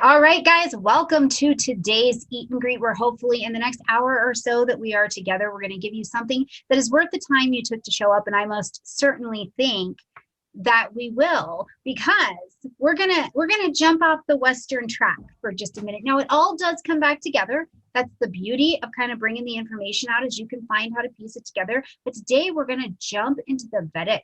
All right, guys, welcome to today's Eat and Greet, where hopefully in the next hour or so that we are together, we're going to give you something that is worth the time you took to show up. And I most certainly think that we will, because we're gonna jump off the Western track for just a minute. Now, it all does come back together. That's the beauty of kind of bringing the information out, as you can find how to piece it together. But today we're going to jump into the Vedic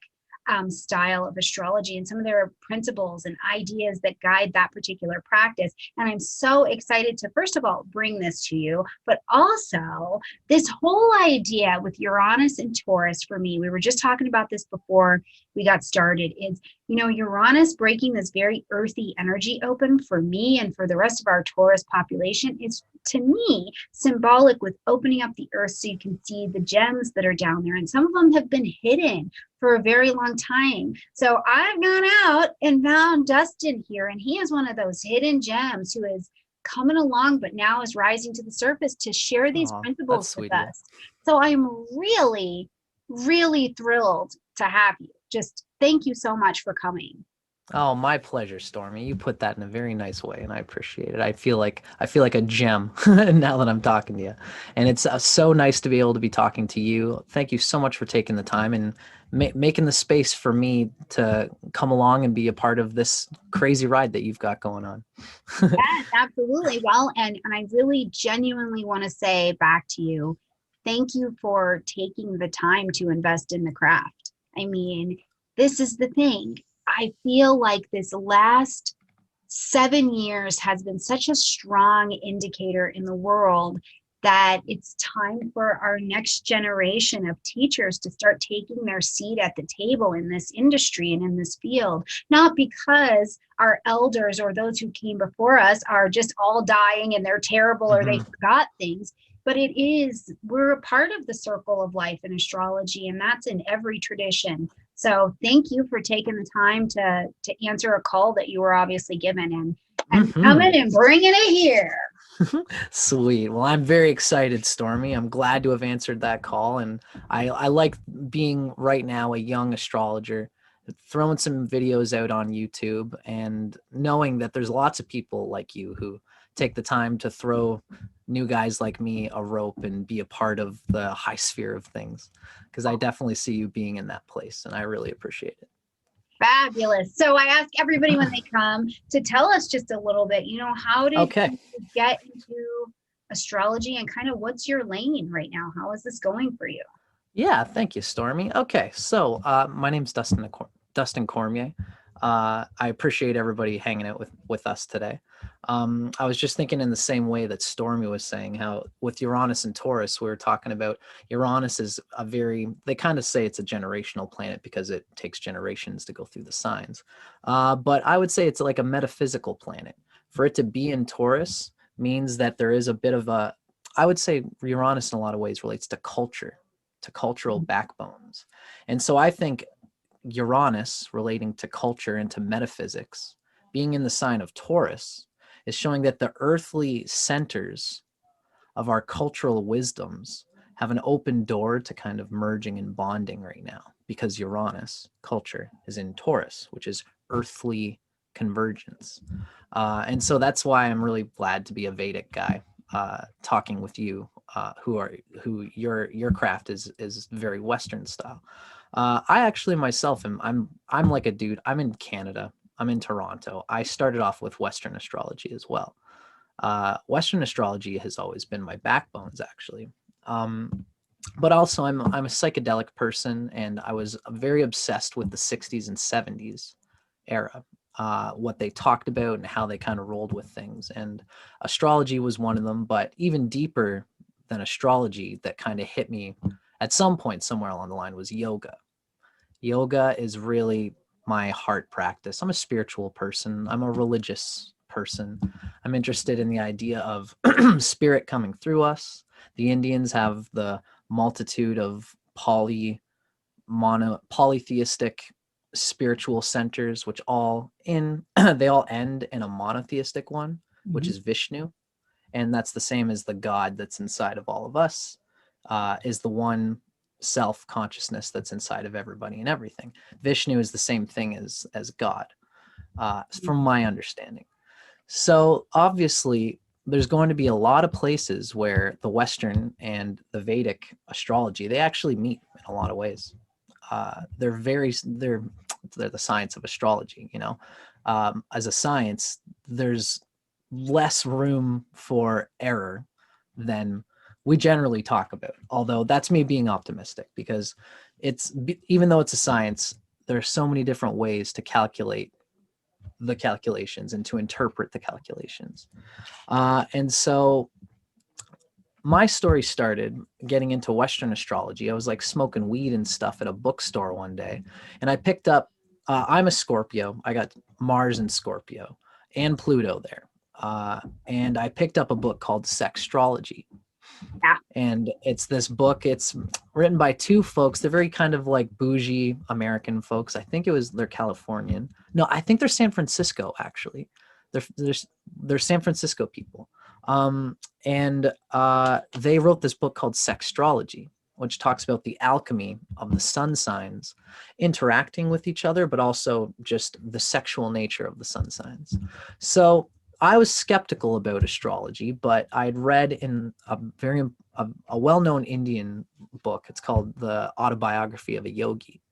style of astrology and some of their principles and ideas that guide that particular practice. And I'm so excited to, first of all, bring this to you, but also this whole idea with Uranus and Taurus for me. We were just talking about this before we got started. Is, Uranus breaking this very earthy energy open for me and for the rest of our Taurus population is, to me, symbolic with opening up the earth so you can see the gems that are down there. And some of them have been hidden for a very long time. So I've gone out and found Dustin here, and he is one of those hidden gems who is coming along, but now is rising to the surface to share these principles with us. So I'm really, really thrilled to have you. Just thank you so much for coming. Oh, my pleasure, Stormy. You put that in a very nice way, and I appreciate it. I feel like a gem now that I'm talking to you, and it's so nice to be able to be talking to you. Thank you so much for taking the time and making the space for me to come along and be a part of this crazy ride that you've got going on. Yes, absolutely. Well, and I really genuinely want to say back to you, thank you for taking the time to invest in the craft. I mean, this is the thing. I feel like this last 7 years has been such a strong indicator in the world that it's time for our next generation of teachers to start taking their seat at the table in this industry and in this field. Not because our elders or those who came before us are just all dying and they're terrible or they forgot things, but we're a part of the circle of life in astrology, and that's in every tradition. So thank you for taking the time to answer a call that you were obviously given and coming and bringing it here. Sweet. Well, I'm very excited, Stormy. I'm glad to have answered that call, and I like being right now a young astrologer, throwing some videos out on YouTube and knowing that there's lots of people like you who take the time to throw new guys like me a rope and be a part of the high sphere of things, because I definitely see you being in that place, and I really appreciate it. Fabulous. So I ask everybody when they come to tell us just a little bit, how did you get into astrology and kind of what's your lane right now? How is this going for you? Yeah, thank you, Stormy. Okay, so my name's Dustin Cormier. I appreciate everybody hanging out with us today. I was just thinking in the same way that Stormy was saying, how with Uranus and Taurus, we were talking about Uranus is they kind of say it's a generational planet because it takes generations to go through the signs. But I would say it's like a metaphysical planet. For it to be in Taurus means that there is a bit of I would say Uranus in a lot of ways relates to culture, to cultural backbones. And so I think Uranus relating to culture and to metaphysics, being in the sign of Taurus, is showing that the earthly centers of our cultural wisdoms have an open door to kind of merging and bonding right now, because Uranus, culture, is in Taurus, which is earthly convergence. And so that's why I'm really glad to be a Vedic guy, talking with you, who your craft is very Western style. I actually myself I'm like a dude. I'm in Canada. I'm in Toronto. I started off with Western astrology as well. Western astrology has always been my backbones, actually. But also I'm a psychedelic person, and I was very obsessed with the 60s and 70s era, what they talked about and how they kind of rolled with things. And astrology was one of them, but even deeper than astrology that kind of hit me at some point somewhere along the line was yoga. Yoga is really my heart practice. I'm a spiritual person. I'm a religious person. I'm interested in the idea of spirit coming through us. The Indians have the multitude of polytheistic spiritual centers, which they all end in a monotheistic one, which is Vishnu. And that's the same as the God that's inside of all of us, is the one self-consciousness that's inside of everybody and everything. Vishnu is the same thing as God, from my understanding. So obviously, there's going to be a lot of places where the Western and the Vedic astrology, they actually meet in a lot of ways. They're the science of astrology, you know. As a science, there's less room for error than we generally talk about. Although that's me being optimistic, because even though it's a science, there are so many different ways to calculate the calculations and to interpret the calculations. And so my story started getting into Western astrology. I was like smoking weed and stuff at a bookstore one day, and I picked up, I'm a Scorpio. I got Mars in Scorpio and Pluto there. And I picked up a book called Sextrology. Yeah. And it's this book, it's written by two folks. They're very kind of like bougie American folks. I think they're Californian. No, I think they're San Francisco, actually. They're San Francisco people. And they wrote this book called Sextrology, which talks about the alchemy of the sun signs interacting with each other, but also just the sexual nature of the sun signs. So I was skeptical about astrology, but I'd read in a well-known Indian book. It's called The Autobiography of a Yogi.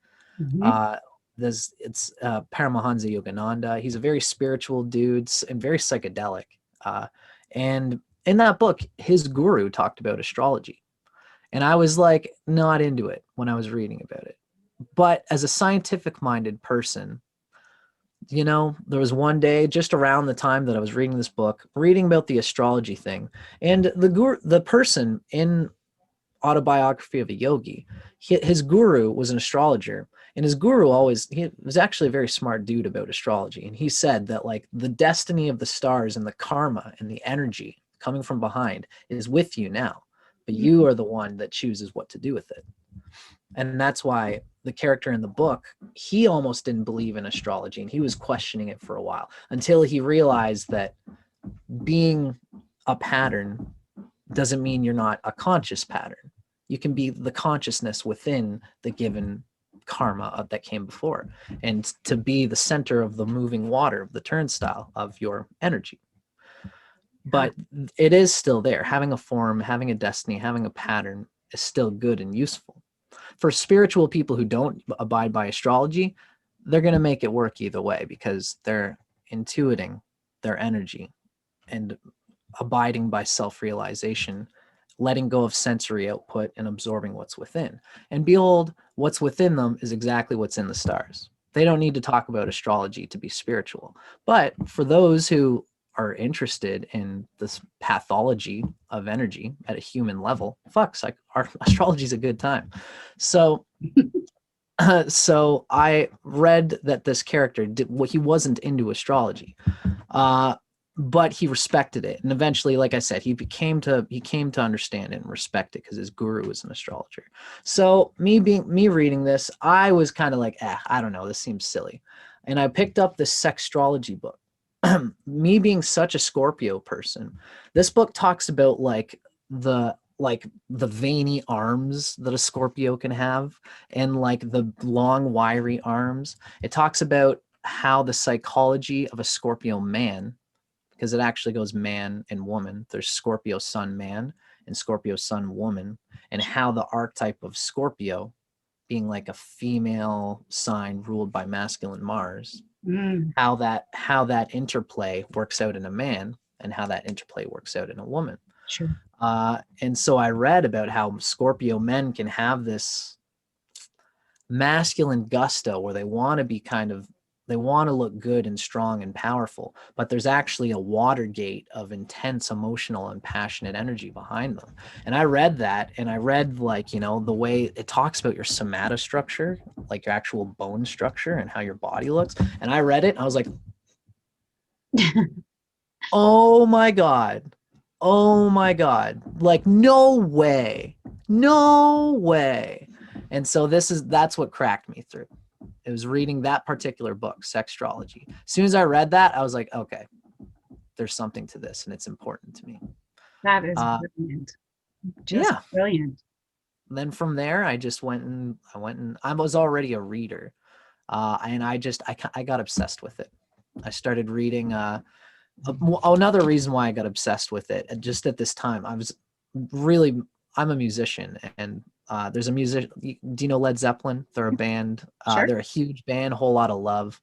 Mhm. It's Paramahansa Yogananda. He's a very spiritual dude and very psychedelic. And in that book, his guru talked about astrology. And I was like not into it when I was reading about it. But as a scientific-minded person, you know, there was one day just around the time that I was reading this book, reading about the astrology thing, and the person in Autobiography of a Yogi, his guru was an astrologer, and his guru he was actually a very smart dude about astrology, and he said that like the destiny of the stars and the karma and the energy coming from behind is with you now, but you are the one that chooses what to do with it. And that's why the character in the book, he almost didn't believe in astrology, and he was questioning it for a while until he realized that being a pattern doesn't mean you're not a conscious pattern. You can be the consciousness within the given karma that came before, and to be the center of the moving water, of the turnstile of your energy. But it is still there. Having a form, having a destiny, having a pattern is still good and useful. For spiritual people who don't abide by astrology, they're going to make it work either way, because they're intuiting their energy and abiding by self-realization, letting go of sensory output and absorbing what's within. And behold, what's within them is exactly what's in the stars. They don't need to talk about astrology to be spiritual. But for those who are interested in this pathology of energy at a human level, like our astrology is a good time. So so I read that this character he wasn't into astrology, but he respected it, and eventually, like I said, he came to understand it and respect it because his guru was an astrologer. So me reading this, I was kind of like, I don't know, this seems silly, and I picked up this sextrology book. Me being such a Scorpio person, this book talks about the veiny arms that a Scorpio can have, and like the long wiry arms. It talks about how the psychology of a Scorpio man, because it actually goes man and woman. There's Scorpio sun man and Scorpio sun woman, and how the archetype of Scorpio, being like a female sign ruled by masculine Mars, how that interplay works out in a man, and how that interplay works out in a woman. Sure. And so I read about how Scorpio men can have this masculine gusto where they want to look good and strong and powerful, but there's actually a Watergate of intense emotional and passionate energy behind them. And I read that, and I read the way it talks about your somata structure, like your actual bone structure and how your body looks. And I read it, and I was like, oh my God. Oh my God. Like, no way. No way. And so that's what cracked me through. It was reading that particular book, Sextrology. As soon as I read that, I was like, okay, there's something to this, and it's important to me. That is brilliant. Just brilliant. Then from there, I was already a reader. And I got obsessed with it. I started reading Another reason why I got obsessed with it, and just at this time, I'm a musician, and there's a music. Do you know Led Zeppelin? They're a band. Sure. They're a huge band, Whole Lot of Love,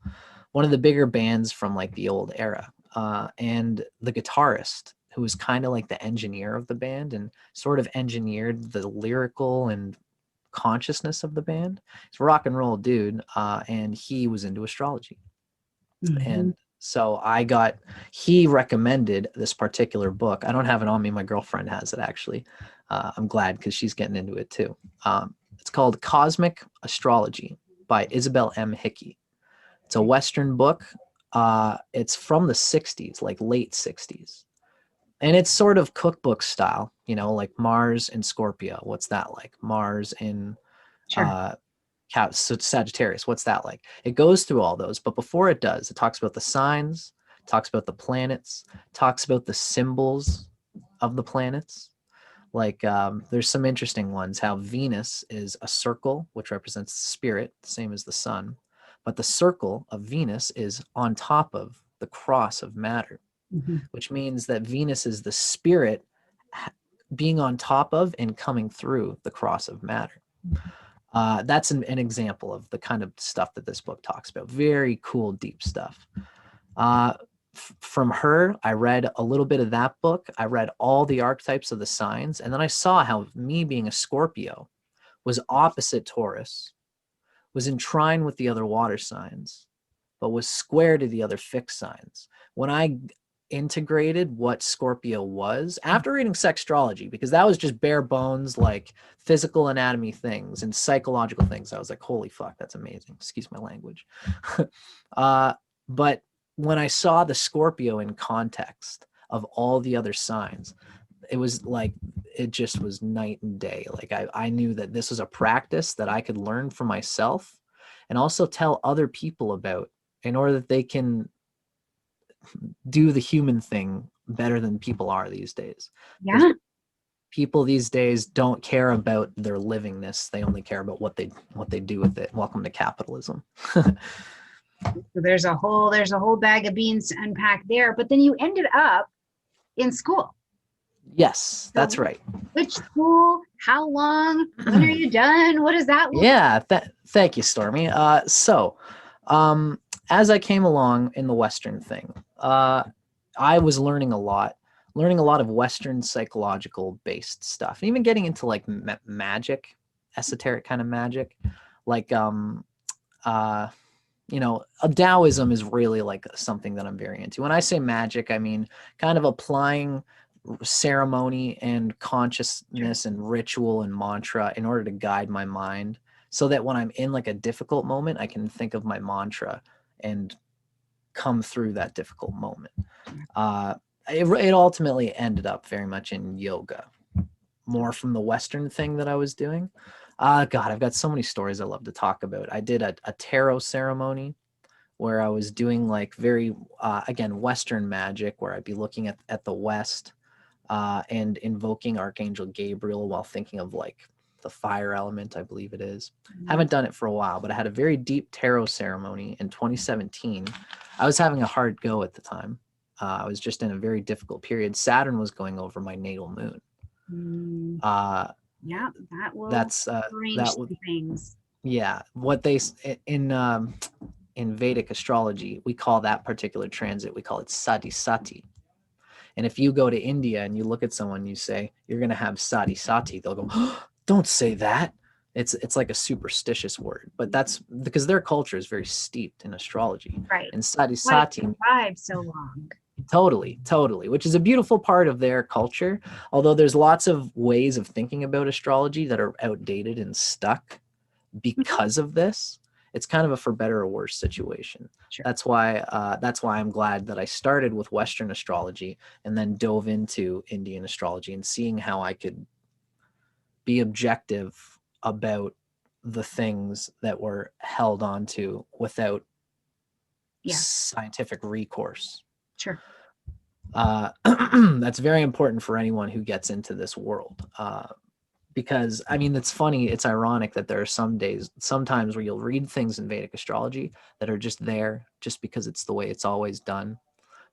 one of the bigger bands from like the old era. And the guitarist, who was kind of like the engineer of the band and sort of engineered the lyrical and consciousness of the band. He's a rock and roll dude, and he was into astrology. And so he recommended this particular book. I don't have it on me. My girlfriend has it, actually. I'm glad, because she's getting into it too. It's called Cosmic Astrology by Isabel M. Hickey. It's a Western book. It's from the 60s, like late 60s. And it's sort of cookbook style, like Mars in Scorpio. What's that like? Mars in Sagittarius. What's that like? It goes through all those, but before it does, it talks about the signs, talks about the planets, talks about the symbols of the planets. Like there's some interesting ones, how Venus is a circle, which represents the spirit, the same as the sun. But the circle of Venus is on top of the cross of matter, which means that Venus is the spirit being on top of and coming through the cross of matter. That's an example of the kind of stuff that this book talks about. Very cool, deep stuff. From her, I read a little bit of that book. I read all the archetypes of the signs. And then I saw how me being a Scorpio was opposite Taurus, was in trine with the other water signs, but was square to the other fixed signs. When I integrated what Scorpio was after reading Sextrology, because that was just bare bones, like physical anatomy things and psychological things, I was like, holy fuck, that's amazing. Excuse my language. But when I saw the Scorpio in context of all the other signs, it was like, it just was night and day. Like I knew that this was a practice that I could learn for myself and also tell other people about, in order that they can do the human thing better than people are these days. Yeah. People these days don't care about their livingness. They only care about what they do with it. Welcome to capitalism. So there's a whole bag of beans to unpack there. But then you ended up in school. Yes, that's So right. which school? How long? When are you done? What does that look like? Thank you, Stormie. As I came along in the Western thing, I was learning a lot of Western psychological based stuff, and even getting into like magic, esoteric kind of magic, like Taoism is really like something that I'm very into. When I say magic, I mean kind of applying ceremony and consciousness and ritual and mantra in order to guide my mind, so that when I'm in like a difficult moment, I can think of my mantra and come through that difficult moment. It ultimately ended up very much in yoga, more from the Western thing that I was doing. God, I've got so many stories I love to talk about. I did a tarot ceremony where I was doing like very, again, Western magic, where I'd be looking at the West and invoking Archangel Gabriel while thinking of like the fire element, I believe it is. Haven't done it for a while, but I had a very deep tarot ceremony in 2017. I was having a hard go at the time. I was just in a very difficult period. Saturn was going over my natal moon. Yeah, that will that some things. Yeah, what they in Vedic astrology, we call that particular transit, we call it sati sati. And if you go to India and you look at someone, you say, you're going to have sati sati, they'll go, oh, don't say that. It's like a superstitious word, but that's because their culture is very steeped in astrology. Right. And sati sati survived so long. Totally, which is a beautiful part of their culture. Although there's lots of ways of thinking about astrology that are outdated and stuck because of this. It's kind of a for better or worse situation. Sure. That's why I'm glad that I started with Western astrology and then dove into Indian astrology, and seeing how I could be objective about the things that were held onto without scientific recourse. Sure. That's very important for anyone who gets into this world. Because I mean, it's funny, it's ironic that there are sometimes where you'll read things in Vedic astrology that are just there just because it's the way it's always done.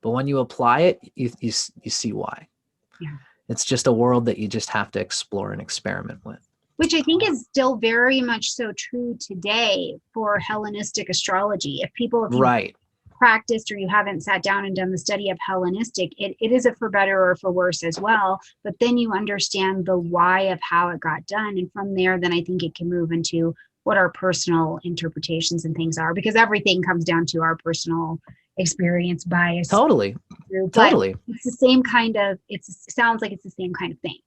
But when you apply it, you see why. Yeah. It's just a world that you just have to explore and experiment with. Which I think is still very much so true today for Hellenistic astrology. If you Right. practiced or you haven't sat down and done the study of Hellenistic, it is a for better or for worse as well. But then you understand the why of how it got done. And from there, then I think it can move into what our personal interpretations and things are, because everything comes down to our personal experience bias. Totally. But Totally. it's the same kind of, it sounds like it's the same kind of thing.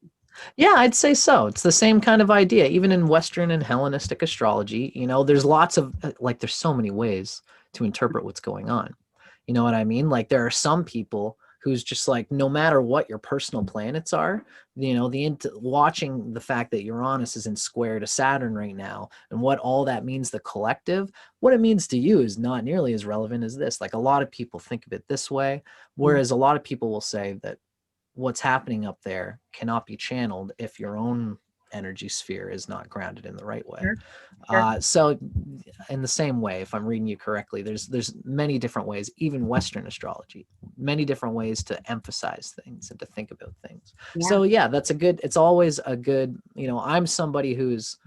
Yeah, I'd say so. It's the same kind of idea. Even in Western and Hellenistic astrology, there's lots of, there's so many ways to interpret what's going on. You know what I mean? Like there are some people who's just like, no matter what your personal planets are, watching the fact that Uranus is in square to Saturn right now and what all that means, the collective, what it means to you is not nearly as relevant as this. Like a lot of people think of it this way, whereas a lot of people will say that what's happening up there cannot be channeled if your own energy sphere is not grounded in the right way. Sure. So in the same way, if I'm reading you correctly, there's many different ways, even Western astrology, many different ways to emphasize things and to think about things. Yeah. So yeah, it's always a good, I'm somebody who's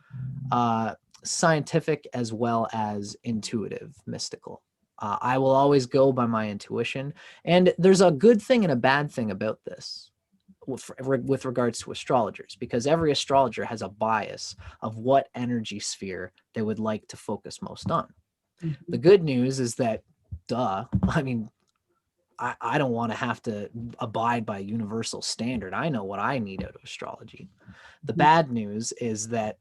scientific as well as intuitive, mystical. I will always go by my intuition. And there's a good thing and a bad thing about this with regards to astrologers, because every astrologer has a bias of what energy sphere they would like to focus most on. Mm-hmm. The good news is that, I don't want to have to abide by a universal standard. I know what I need out of astrology. The bad news is that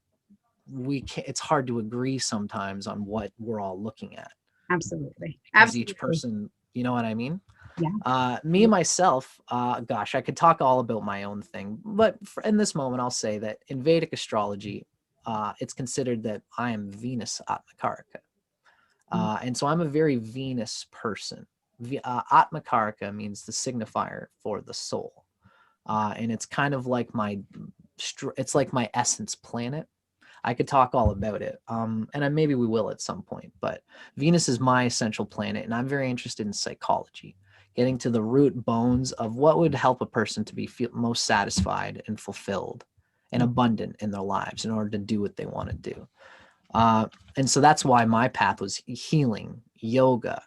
it's hard to agree sometimes on what we're all looking at. Absolutely. As each person, you know what I mean? Yeah. Me and myself, gosh, I could talk all about my own thing, but in this moment, I'll say that in Vedic astrology, it's considered that I am Venus Atmakarika. And so I'm a very Venus person. Atmakarika means the signifier for the soul. And it's kind of like it's like my essence planet. I could talk all about it. And maybe we will at some point, but Venus is my essential planet. And I'm very interested in psychology, getting to the root bones of what would help a person to be most satisfied and fulfilled and abundant in their lives in order to do what they want to do. And so that's why my path was healing, yoga.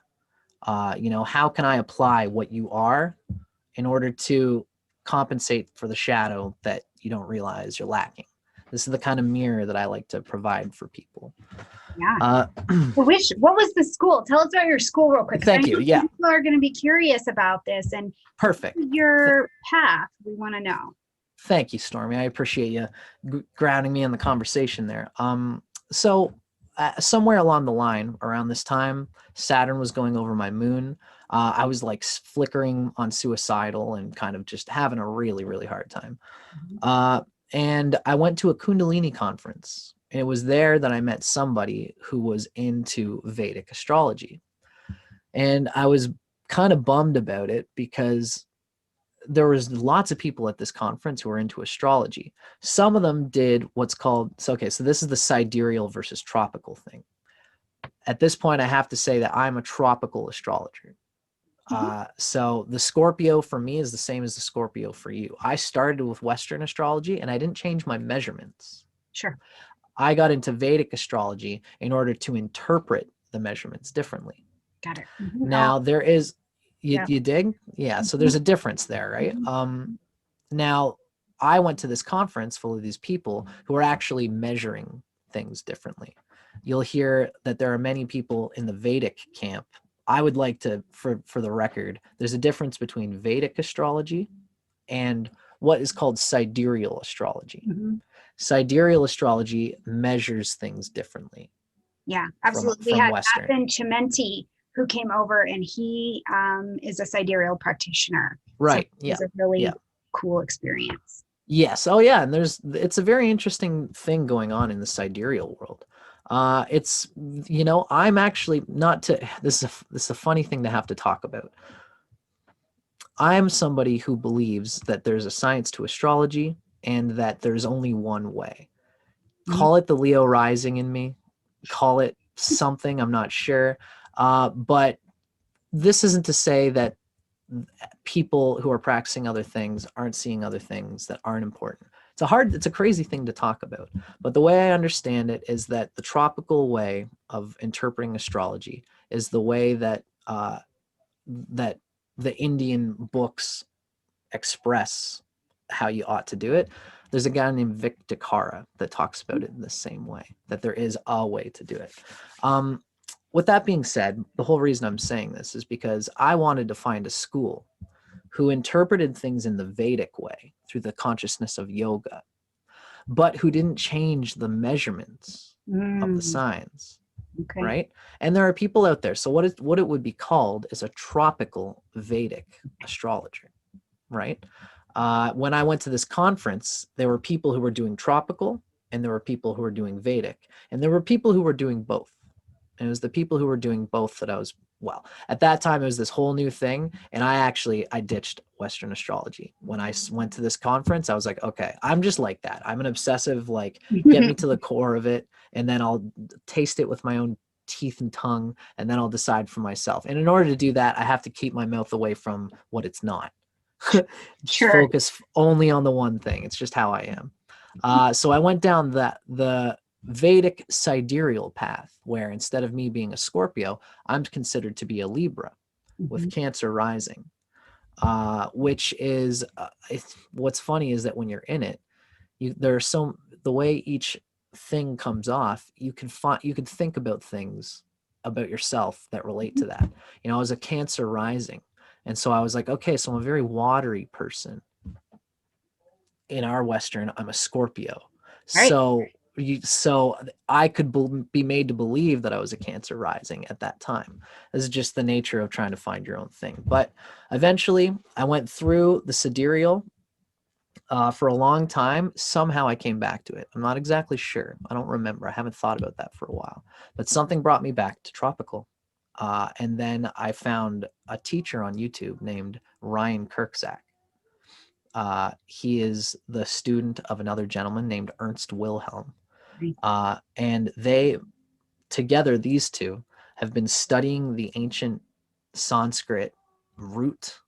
How can I apply what you are in order to compensate for the shadow that you don't realize you're lacking? This is the kind of mirror that I like to provide for people. Yeah. What was the school? Tell us about your school real quick. Thank you. Yeah. People are going to be curious about this, and perfect. Your path, we want to know. Thank you, Stormie. I appreciate you grounding me in the conversation there. So somewhere along the line, around this time, Saturn was going over my moon. I was like flickering on suicidal and kind of just having a really, really hard time. And I went to a Kundalini conference, and it was there that I met somebody who was into Vedic astrology. And I was kind of bummed about it because there was lots of people at this conference who were into astrology. Some of them did what's called, so this is the sidereal versus tropical thing. At this point, I have to say that I'm a tropical astrologer. So the Scorpio for me is the same as the Scorpio for you. I started with Western astrology and I didn't change my measurements. Sure. I got into Vedic astrology in order to interpret the measurements differently. Got it. Now there is, you dig? Yeah. So there's a difference there, right? Now I went to this conference full of these people who are actually measuring things differently. You'll hear that there are many people in the Vedic camp. I would like to, for the record, there's a difference between Vedic astrology and what is called sidereal astrology. Sidereal astrology measures things differently. Yeah, absolutely. We had Athan Chimenti, who came over, and he is a sidereal practitioner. Right. So it's a really cool experience. Yes. Oh yeah. And it's a very interesting thing going on in the sidereal world. It's, I'm actually this is a funny thing to have to talk about. I'm somebody who believes that there's a science to astrology and that there's only one way. Call it the Leo rising in me, call it something, I'm not sure. But this isn't to say that people who are practicing other things aren't seeing other things that aren't important. It's a crazy thing to talk about, but the way I understand it is that the tropical way of interpreting astrology is the way that that the Indian books express how you ought to do it. There's a guy named Victakara that talks about it in the same way, that there is a way to do it. With that being said, the whole reason I'm saying this is because I wanted to find a school who interpreted things in the Vedic way through the consciousness of yoga, but who didn't change the measurements of the signs. Okay. Right? And there are people out there. So what it would be called is a tropical Vedic astrologer, right? When I went to this conference, there were people who were doing tropical and there were people who were doing Vedic, and there were people who were doing both. And it was the people who were doing both that I was, well, at that time, it was this whole new thing. And I ditched Western astrology. When I went to this conference, I was like, okay, I'm just like that. I'm an obsessive, like, get me to the core of it. And then I'll taste it with my own teeth and tongue. And then I'll decide for myself. And in order to do that, I have to keep my mouth away from what it's not. Sure. Focus only on the one thing. It's just how I am. So I went down the Vedic sidereal path, where instead of me being a Scorpio, I'm considered to be a Libra with Cancer rising, which is what's funny is that when you're in it, the way each thing comes off, you can think about things about yourself that relate to that. You know, I was a Cancer rising, and so I was like, okay, so I'm a very watery person. In our Western, I'm a Scorpio, Right. So I could be made to believe that I was a Cancer rising at that time. This is just the nature of trying to find your own thing. But eventually, I went through the sidereal for a long time. Somehow I came back to it. I'm not exactly sure. I don't remember. I haven't thought about that for a while. But something brought me back to tropical. And then I found a teacher on YouTube named Ryan Kirkzak. He is the student of another gentleman named Ernst Wilhelm. And these two have been studying the ancient Sanskrit root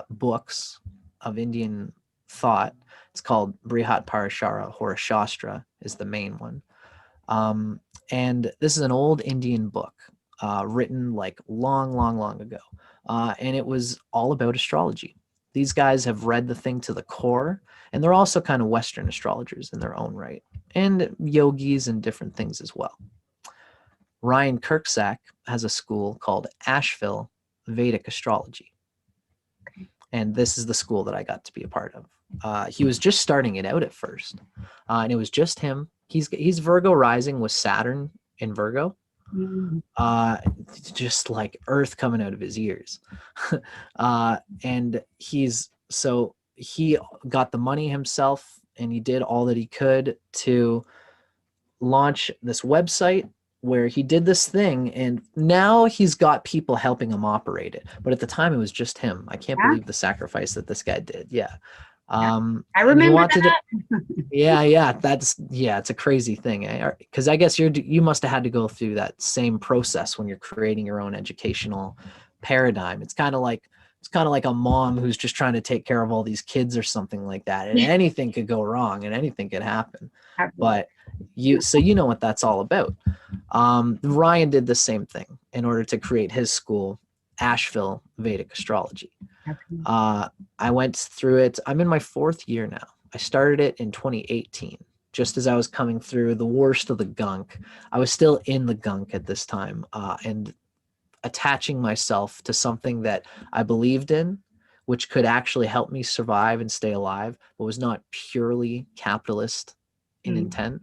books of Indian thought. It's called Brihat Parashara. Horoshastra is the main one. And this is an old Indian book written like long ago. And it was all about astrology. These guys have read the thing to the core, and they're also kind of Western astrologers in their own right, and yogis and different things as well. Ryan Kirkzak has a school called Asheville Vedic Astrology. And this is the school that I got to be a part of. He was just starting it out at first, and it was just him. He's Virgo rising with Saturn in Virgo. Just like earth coming out of his ears. And he got the money himself, and he did all that he could to launch this website where he did this thing, and now he's got people helping him operate it. But at the time, it was just him. I can't believe the sacrifice that this guy did. Yeah. I remember that. It's a crazy thing, because I guess you must have had to go through that same process when you're creating your own educational paradigm. It's kind of like a mom who's just trying to take care of all these kids or something like that, and anything could go wrong and anything could happen. But you know what that's all about. Ryan did the same thing in order to create his school, Asheville Vedic Astrology. I went through it. I'm in my 4th year now. I started it in 2018, just as I was coming through the worst of the gunk. I was still in the gunk at this time, and attaching myself to something that I believed in, which could actually help me survive and stay alive, but was not purely capitalist in intent.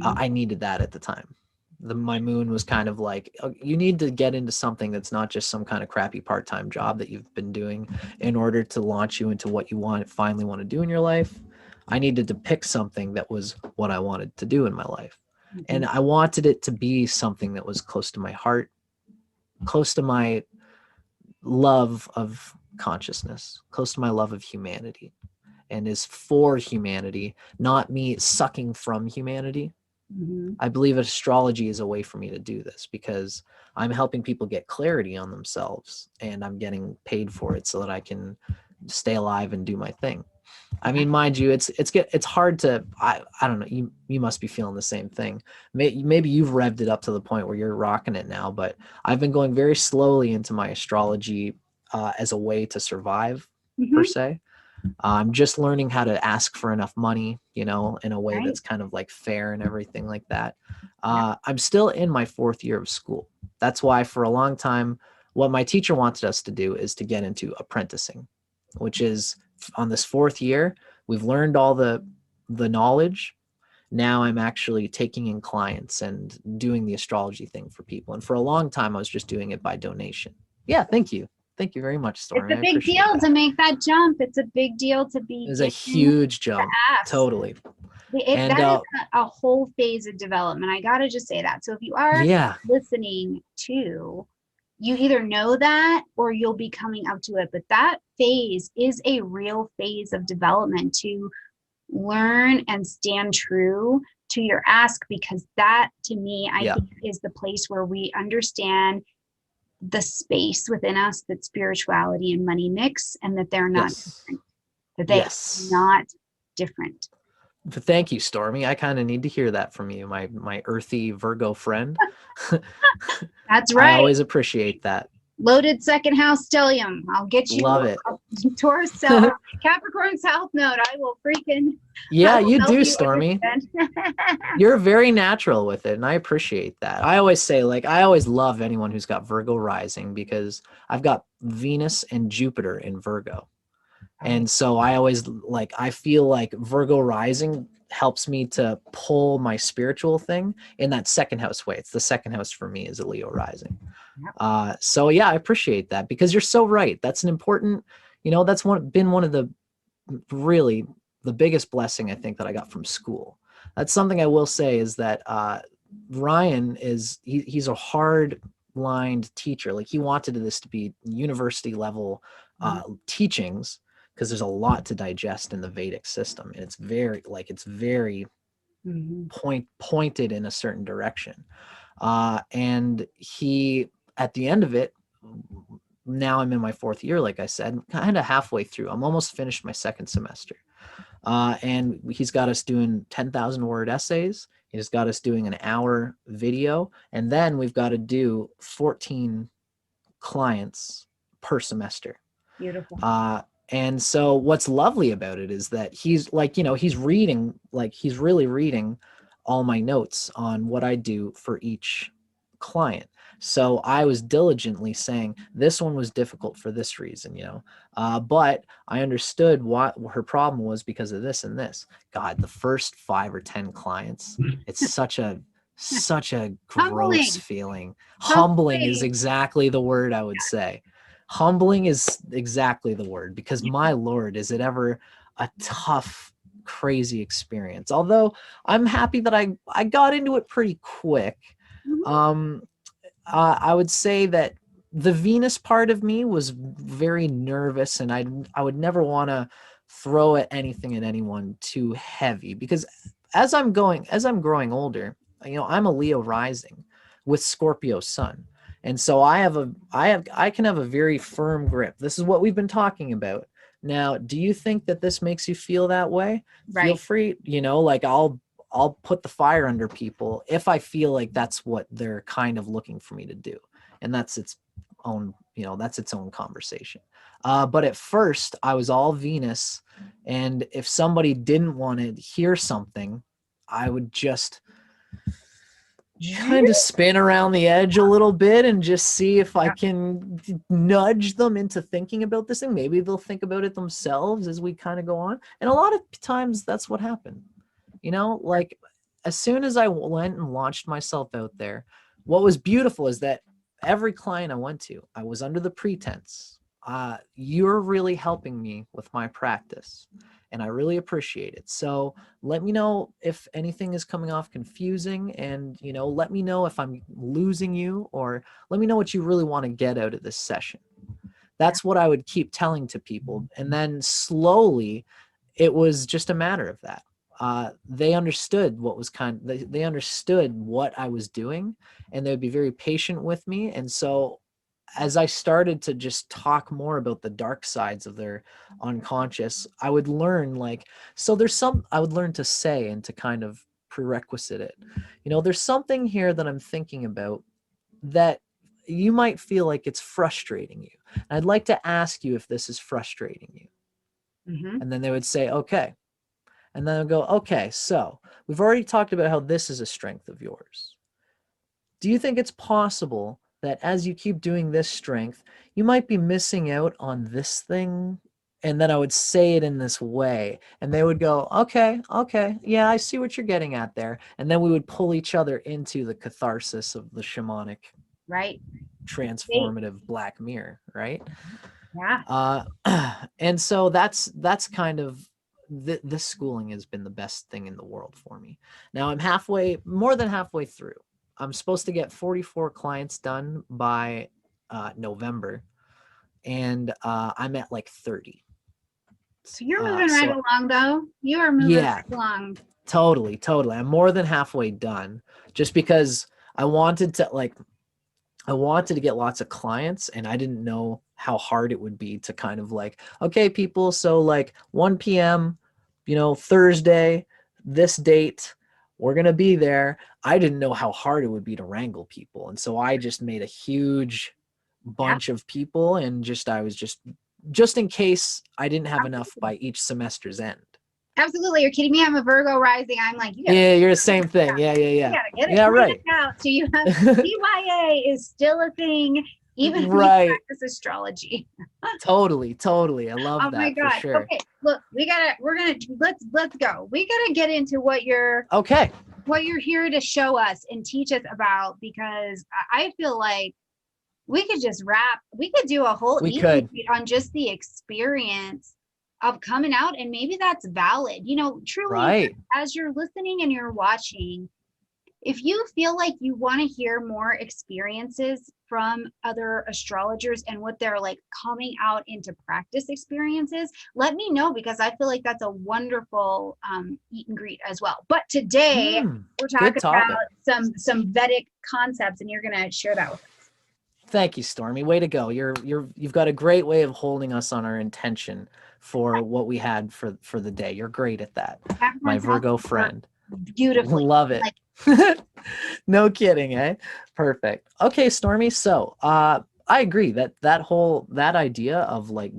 I needed that at the time. My moon was kind of like, you need to get into something that's not just some kind of crappy part-time job that you've been doing in order to launch you into what you finally want to do in your life. I needed to pick something that was what I wanted to do in my life. And I wanted it to be something that was close to my heart, close to my love of consciousness, close to my love of humanity, and is for humanity, not me sucking from humanity. I believe astrology is a way for me to do this because I'm helping people get clarity on themselves and I'm getting paid for it so that I can stay alive and do my thing. I mean, mind you, it's hard to, I don't know, you must be feeling the same thing. Maybe you've revved it up to the point where you're rocking it now, but I've been going very slowly into my astrology as a way to survive per se. I'm just learning how to ask for enough money, in a way that's kind of like fair and everything like that. I'm still in my 4th year of school. That's why for a long time, what my teacher wanted us to do is to get into apprenticing, which is on this 4th year, we've learned all the knowledge. Now I'm actually taking in clients and doing the astrology thing for people. And for a long time, I was just doing it by donation. Yeah, thank you. Thank you very much, Stormie. It's a big deal to make that jump. It's a big deal to be. It's a huge jump. Totally. That is a whole phase of development. I gotta just say that. So if you are listening to, you either know that or you'll be coming up to it. But that phase is a real phase of development to learn and stand true to your ask, because that, to me, I think is the place where we understand the space within us that spirituality and money mix, and that they're not different, that they are not different. But thank you, Stormie. I kind of need to hear that from you, my earthy Virgo friend. That's right. I always appreciate that. Loaded second house stellium. I'll get you. Love it. Taurus, Capricorn South Node. I will freaking. Yeah, you do, Stormie. You're very natural with it, and I appreciate that. I always say, I always love anyone who's got Virgo rising, because I've got Venus and Jupiter in Virgo. And so I always I feel like Virgo rising helps me to pull my spiritual thing in that second house way. It's the second house for me is a Leo rising. So yeah, I appreciate that, because you're so right. That's an important, that's been one of the really the biggest blessing I think that I got from school. That's something I will say is that Ryan he's a hard lined teacher. He wanted this to be university level teachings, because there's a lot to digest in the Vedic system, and it's very pointed in a certain direction. And he, at the end of it, now I'm in my 4th year, like I said, kind of halfway through. I'm almost finished my 2nd semester. And he's got us doing 10,000 word essays. He's got us doing an hour video. And then we've got to do 14 clients per semester. Beautiful. And so what's lovely about it is that he's he's reading, he's really reading all my notes on what I do for each client. So I was diligently saying, this one was difficult for this reason, but I understood what her problem was because of this and this. God, the first 5 or 10 clients, it's such a gross feeling. Humbling is exactly the word I would say. Humbling is exactly the word, because my Lord, is it ever a tough, crazy experience. Although I'm happy that I got into it pretty quick. I would say that the Venus part of me was very nervous, and I would never want to throw at anything and anyone too heavy, because as I'm growing older, I'm a Leo rising with Scorpio sun. And so I can have a very firm grip. This is what we've been talking about. Now, do you think that this makes you feel that way? Right. Feel free, I'll put the fire under people if I feel like that's what they're kind of looking for me to do. And that's its own, that's its own conversation. But at first I was all Venus. And if somebody didn't want to hear something, I would just kind of spin around the edge a little bit and just see if I can nudge them into thinking about this thing. Maybe they'll think about it themselves as we kind of go on. And a lot of times that's what happened. As soon as I went and launched myself out there, what was beautiful is that every client I went to, I was under the pretense, you're really helping me with my practice. And I really appreciate it. So let me know if anything is coming off confusing, and, let me know if I'm losing you, or let me know what you really want to get out of this session. That's what I would keep telling to people. And then slowly it was just a matter of that. they understood what was they understood what I was doing, and they'd be very patient with me. And so as I started to just talk more about the dark sides of their unconscious, I would learn I would learn to say and to kind of prerequisite it. There's something here that I'm thinking about that you might feel like it's frustrating you. And I'd like to ask you if this is frustrating you. Mm-hmm. And then they would say, okay. And then I'll go, okay, so we've already talked about how this is a strength of yours. Do you think it's possible that as you keep doing this strength, you might be missing out on this thing? And then I would say it in this way, and they would go, okay, yeah, I see what you're getting at there. And then we would pull each other into the catharsis of the shamanic, Right. transformative black mirror, right? Yeah. And so that's kind of this schooling has been the best thing in the world for me. Now I'm more than halfway through. I'm supposed to get 44 clients done by November, and I'm at like 30. So you're moving right along, though. You are moving right along. Totally. I'm more than halfway done, just because I wanted to get lots of clients, and I didn't know how hard it would be to kind of like, okay, people, so like 1 p.m., Thursday, this date, we're going to be there. I didn't know how hard it would be to wrangle people. And so I just made a huge bunch of people, and I was just in case I didn't have enough by each semester's end. Absolutely. You're kidding me. I'm a Virgo rising. I'm like, you're the same thing. Yeah. You gotta get it right out. So you have DYA is still a thing, even right. when you practice astrology. Totally. I love that. My God. For sure. Okay, look, let's go. We gotta get into what you're here to show us and teach us about, because I feel like we could do a whole evening on just the experience of coming out, and maybe that's valid. Truly, right. As you're listening and you're watching, if you feel like you want to hear more experiences from other astrologers and what they're like coming out into practice experiences, let me know, because I feel like that's a wonderful meet and greet as well. But today we're talking about some Vedic concepts, and you're going to share that with us. Thank you, Stormy. Way to go. You've got a great way of holding us on our intention for what we had for the day. You're great at that. My Virgo friend. Beautifully. Love it. No kidding, eh? Perfect. Okay, Stormy. So I agree that idea of like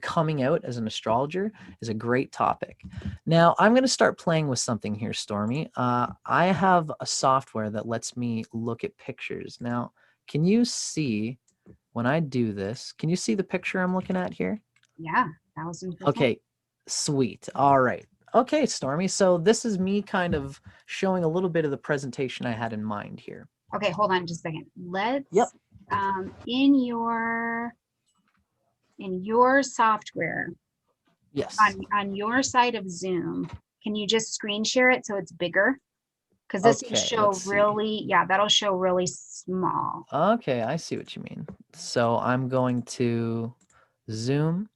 coming out as an astrologer is a great topic. Now I'm going to start playing with something here, Stormy. I have a software that lets me look at pictures. Now, can you see when I do this? Can you see the picture I'm looking at here? Yeah, 1000%. Okay, sweet. All right. Okay, Stormy. So this is me kind of showing a little bit of the presentation I had in mind here. Okay, hold on just a second. Let's in your software. Yes. On your side of Zoom, can you just screen share it so it's bigger? Because this will show that'll show really small. Okay, I see what you mean. So I'm going to Zoom.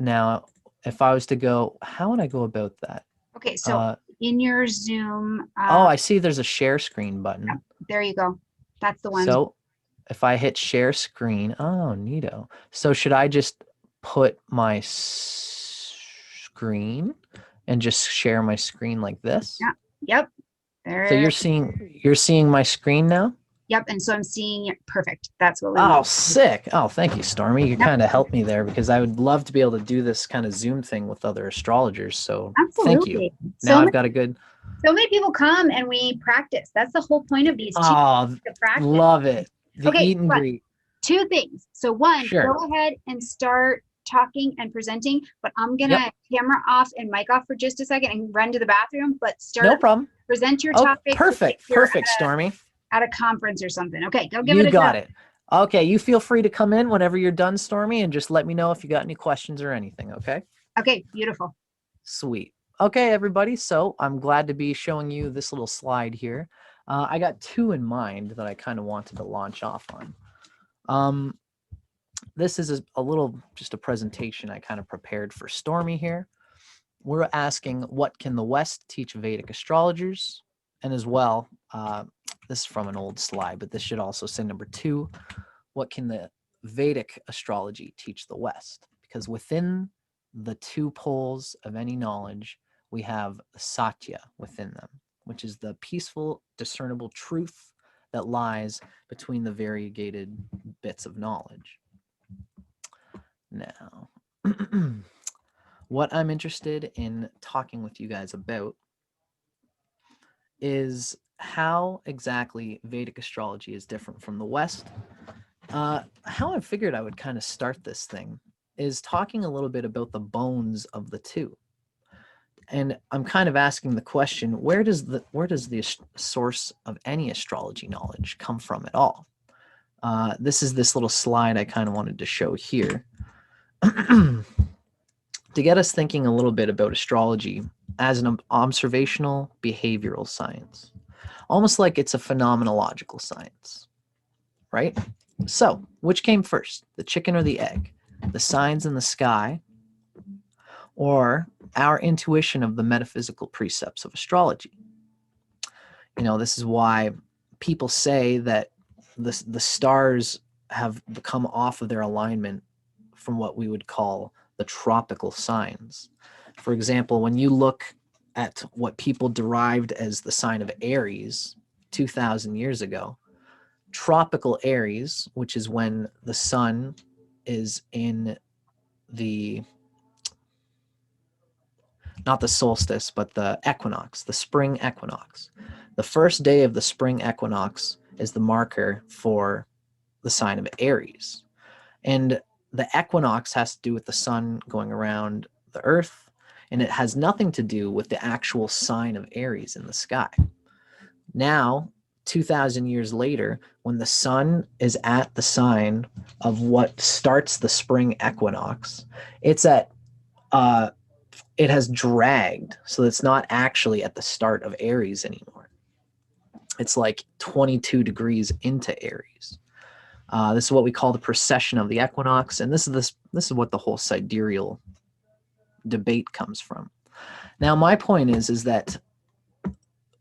Now, if I was to go, how would I go about that? Okay, so in your Zoom. I see there's a share screen button. Yeah, there you go. That's the one. So if I hit share screen, neato. So should I just put my screen and just share my screen like this? Yeah. Yep. There. So you're seeing my screen now? Yep. And so I'm seeing it. Perfect. That's what we want. Sick. Oh, thank you, Stormy. You kind of helped me there, because I would love to be able to do this kind of Zoom thing with other astrologers. So Thank you. Now I've got a good. So many people come and we practice. That's the whole point of these. To practice. Love it. The eat and greet. Two things. So one, go ahead and start talking and presenting, but I'm gonna camera off and mic off for just a second and run to the bathroom. But no problem. Present your topic. Perfect, Stormy. At a conference or something. Okay, go give it a go. You got it. Okay, you feel free to come in whenever you're done, Stormy, and just let me know if you got any questions or anything. Okay. Okay. Beautiful. Sweet. Okay, everybody. So I'm glad to be showing you this little slide here. I got two in mind that I kind of wanted to launch off on. This is just a presentation I kind of prepared for Stormy here. we're asking, what can the West teach Vedic astrologers? And as well, this is from an old slide, but this should also say number 2, what can the Vedic astrology teach the West? Because within the 2 poles of any knowledge, we have Satya within them, which is the peaceful, discernible truth that lies between the variegated bits of knowledge. Now, what I'm interested in talking with you guys about is how exactly Vedic astrology is different from the West. How I figured I would kind of start this thing is talking a little bit about the bones of the two. And I'm kind of asking the question, where does the source of any astrology knowledge come from at all? This is this little slide I kind of wanted to show here. To get us thinking a little bit about astrology as an observational behavioral science, almost like it's a phenomenological science, right? So, which came first, the chicken or the egg? The signs in the sky, or our intuition of the metaphysical precepts of astrology? You know, this is why people say that the stars have come off of their alignment from what we would call the tropical signs. For example, when you look at what people derived as the sign of Aries 2,000 years ago, tropical Aries, which is when the sun is in the, not the solstice, but the equinox, the spring equinox. The first day of the spring equinox is the marker for the sign of Aries. And the equinox has to do with the sun going around the earth, and it has nothing to do with the actual sign of Aries in the sky. Now, 2,000 years later, when the sun is at the sign of what starts the spring equinox, it's at it has dragged, so it's not actually at the start of Aries anymore. It's like 22 degrees into Aries. This is what we call the precession of the equinox, and this is what the whole sidereal debate comes from. Now, my point is that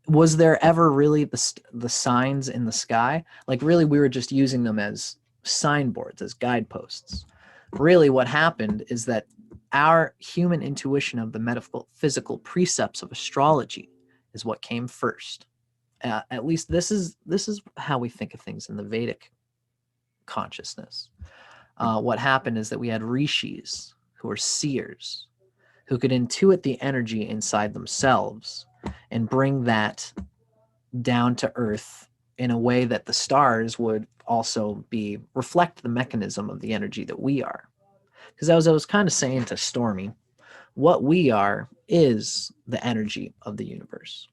was there ever really the signs in the sky? Like, really, we were just using them as signboards, as guideposts. Really, what happened is that our human intuition of the metaphysical precepts of astrology is what came first. At least this is how we think of things in the Vedic consciousness. What happened is that we had rishis, who were seers, who could intuit the energy inside themselves and bring that down to earth in a way that the stars would also reflect the mechanism of the energy that we are. Because as I was kind of saying to Stormie, what we are is the energy of the universe.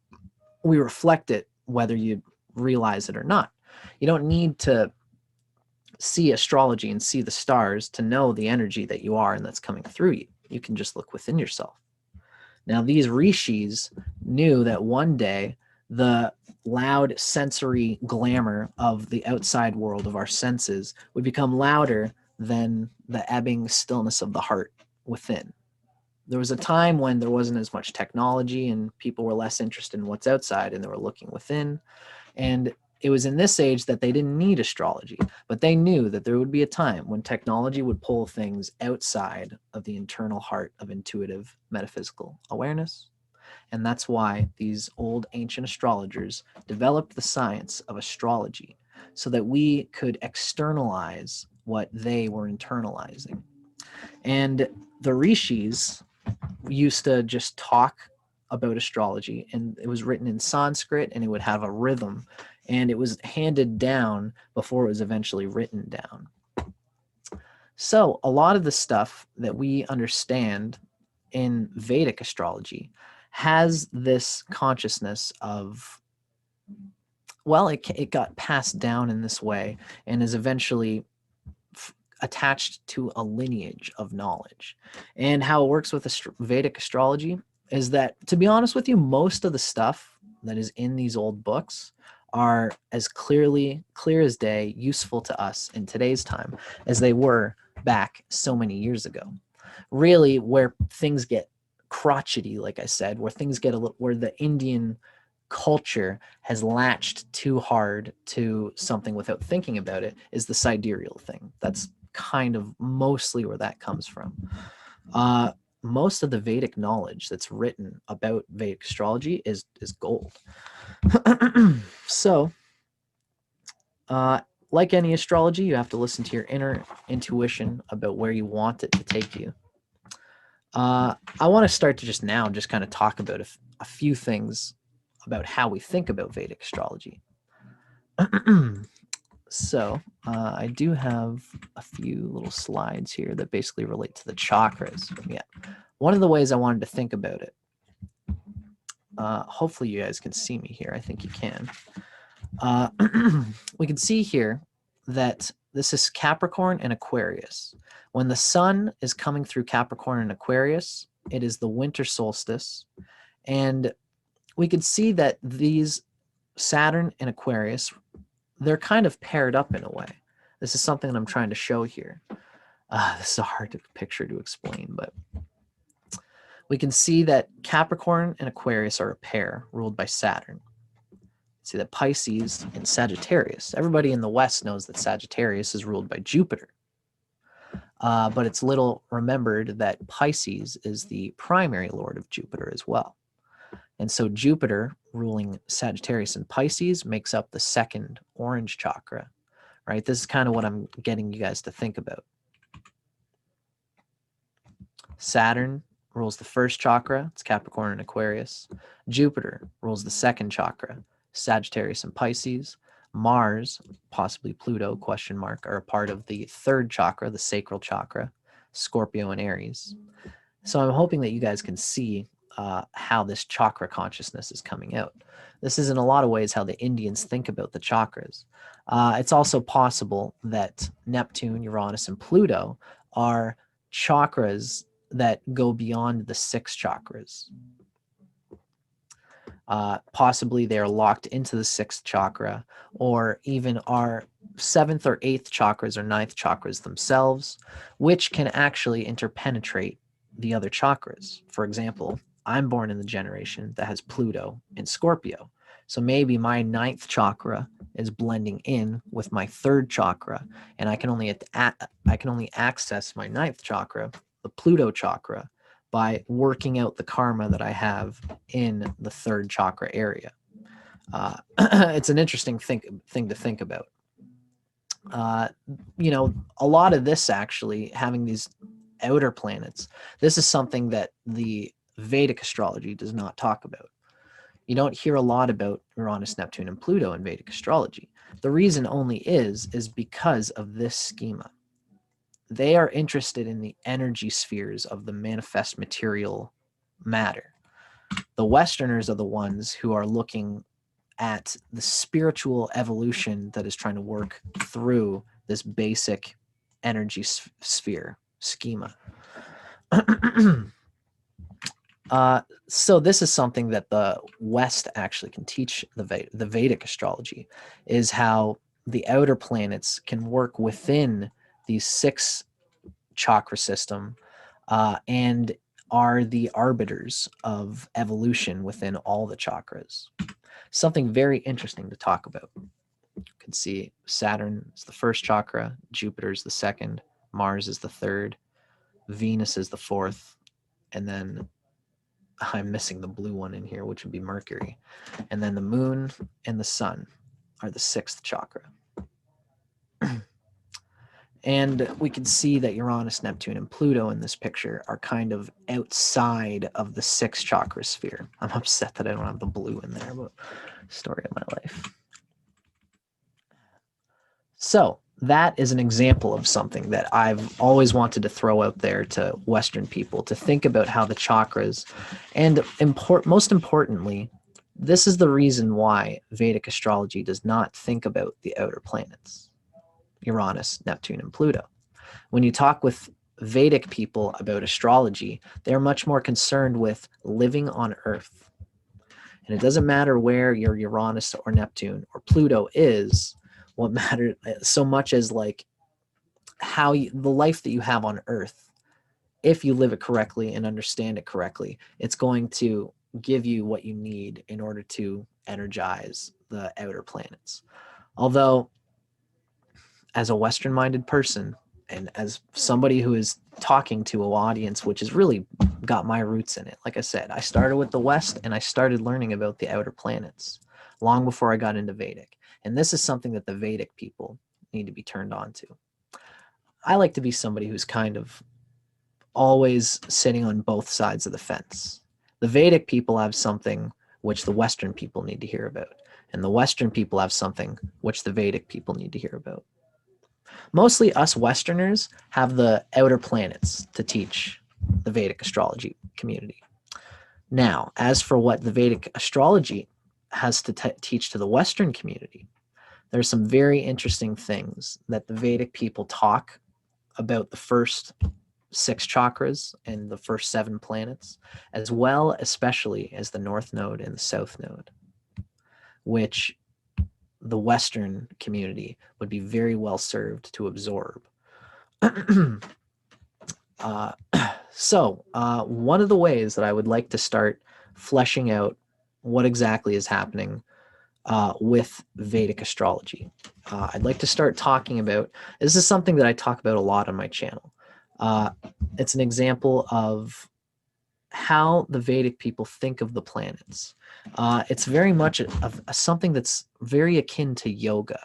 We reflect it whether you realize it or not. You don't need to see astrology and see the stars to know the energy that you are and that's coming through you. You can just look within yourself. Now, these rishis knew that one day the loud sensory glamour of the outside world of our senses would become louder than the ebbing stillness of the heart within. There was a time when there wasn't as much technology and people were less interested in what's outside and they were looking within. And it was in this age that they didn't need astrology, but they knew that there would be a time when technology would pull things outside of the internal heart of intuitive metaphysical awareness. And that's why these old ancient astrologers developed the science of astrology so that we could externalize what they were internalizing. And the rishis used to just talk about astrology, and it was written in Sanskrit and it would have a rhythm, and it was handed down before it was eventually written down. So a lot of the stuff that we understand in Vedic astrology has this consciousness of, well, it got passed down in this way and is eventually attached to a lineage of knowledge. And how it works with Vedic astrology is that, to be honest with you, most of the stuff that is in these old books are as clear as day, useful to us in today's time as they were back so many years ago. Really, where things get crotchety, like I said, where things get a little, where the Indian culture has latched too hard to something without thinking about it, is the sidereal thing. That's kind of mostly where that comes from. Most of the Vedic knowledge that's written about Vedic astrology is gold. So, like any astrology, you have to listen to your inner intuition about where you want it to take you. I want to start to just kind of talk about a few things about how we think about Vedic astrology. So I do have a few little slides here that basically relate to the chakras. Yeah. One of the ways I wanted to think about it, hopefully you guys can see me here. I think you can. We can see here that this is Capricorn and Aquarius. When the sun is coming through Capricorn and Aquarius, it is the winter solstice. And we could see that these Saturn and Aquarius, they're kind of paired up in a way. This is something that I'm trying to show here. This is a hard picture to explain, but we can see that Capricorn and Aquarius are a pair ruled by Saturn. See that Pisces and Sagittarius. Everybody in the West knows that Sagittarius is ruled by Jupiter. But it's little remembered that Pisces is the primary lord of Jupiter as well. And so Jupiter ruling Sagittarius and Pisces makes up the second orange chakra, right? This is kind of what I'm getting you guys to think about. Saturn rules the first chakra, it's Capricorn and Aquarius. Jupiter rules the second chakra, Sagittarius and Pisces. Mars, possibly Pluto, question mark, are a part of the third chakra, the sacral chakra, Scorpio and Aries. So I'm hoping that you guys can see how this chakra consciousness is coming out. This is in a lot of ways how the Indians think about the chakras. It's also possible that Neptune, Uranus, and Pluto are chakras that go beyond the 6 chakras. Possibly they're locked into the 6th chakra, or even are 7th or 8th chakras or 9th chakras themselves, which can actually interpenetrate the other chakras. For example, I'm born in the generation that has Pluto in Scorpio. So maybe my 9th chakra is blending in with my 3rd chakra, and I can only access my 9th chakra, the Pluto chakra, by working out the karma that I have in the 3rd chakra area. It's an interesting thing to think about. You know, a lot of this actually, having these outer planets, this is something that the Vedic astrology does not talk about. You don't hear a lot about Uranus, Neptune, and Pluto in Vedic astrology. The reason only is because of this schema. They are interested in the energy spheres of the manifest material matter. The Westerners are the ones who are looking at the spiritual evolution that is trying to work through this basic energy sphere schema. So this is something that the West actually can teach the Vedic astrology, is how the outer planets can work within these 6 chakra system and are the arbiters of evolution within all the chakras. Something very interesting to talk about. You can see Saturn is the 1st chakra, Jupiter is the 2nd, Mars is the 3rd, Venus is the 4th, and then I'm missing the blue one in here, which would be Mercury. And then the moon and the sun are the 6th chakra. And we can see that Uranus, Neptune, and Pluto in this picture are kind of outside of the 6th chakra sphere. I'm upset that I don't have the blue in there, but story of my life. So that is an example of something that I've always wanted to throw out there to Western people, to think about how the chakras, and most importantly, this is the reason why Vedic astrology does not think about the outer planets, Uranus, Neptune, and Pluto. When you talk with Vedic people about astrology, they're much more concerned with living on Earth. And it doesn't matter where your Uranus or Neptune or Pluto is. What matters so much as like how the life that you have on Earth if you live it correctly and understand it correctly, it's going to give you what you need in order to energize the outer planets. Although, as a Western-minded person, and as somebody who is talking to an audience which has really got my roots in it, like I said, I started with the West and I started learning about the outer planets long before I got into Vedic. And this is something that the Vedic people need to be turned on to. I like to be somebody who's kind of always sitting on both sides of the fence. The Vedic people have something which the Western people need to hear about, and the Western people have something which the Vedic people need to hear about. Mostly us Westerners have the outer planets to teach the Vedic astrology community. Now, as for what the Vedic astrology has to teach to the Western community, there's some very interesting things that the Vedic people talk about the first 6 chakras and the first 7 planets, as well especially as the North Node and the South Node, which the Western community would be very well served to absorb. One of the ways that I would like to start fleshing out what exactly is happening with Vedic astrology, I'd like to start talking about, this is something that I talk about a lot on my channel. It's an example of how the Vedic people think of the planets. It's very much something that's very akin to yoga.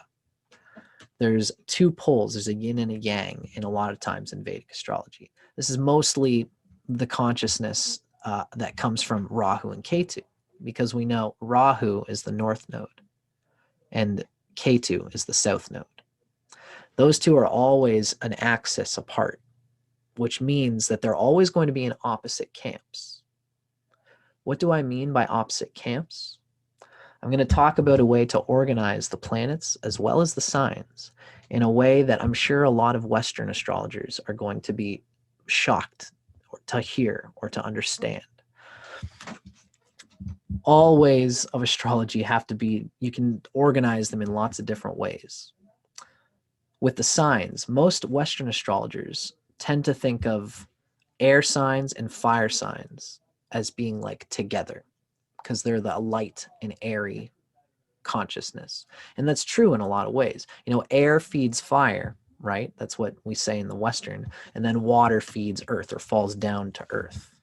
There's 2 poles, there's a yin and a yang in a lot of times in Vedic astrology. This is mostly the consciousness that comes from Rahu and Ketu, because we know Rahu is the North Node and Ketu is the South Node. Those 2 are always an axis apart, which means that they're always going to be in opposite camps. What do I mean by opposite camps? I'm going to talk about a way to organize the planets as well as the signs in a way that I'm sure a lot of Western astrologers are going to be shocked to hear or to understand. All ways of astrology have to be, you can organize them in lots of different ways. With the signs, most Western astrologers tend to think of air signs and fire signs as being like together because they're the light and airy consciousness. And that's true in a lot of ways. You know, air feeds fire, right? That's what we say in the Western. And then water feeds earth or falls down to earth.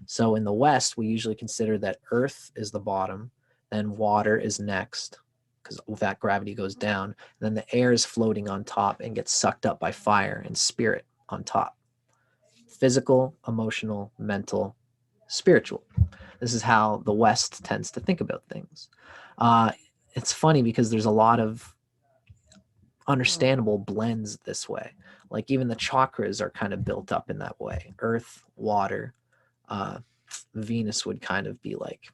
So in the West, we usually consider that earth is the bottom, then water is next, because that gravity goes down. And then the air is floating on top and gets sucked up by fire and spirit on top. Physical, emotional, mental, spiritual. This is how the West tends to think about things. It's funny because there's a lot of understandable blends this way. Like even the chakras are kind of built up in that way. Earth, water, Venus would kind of be like,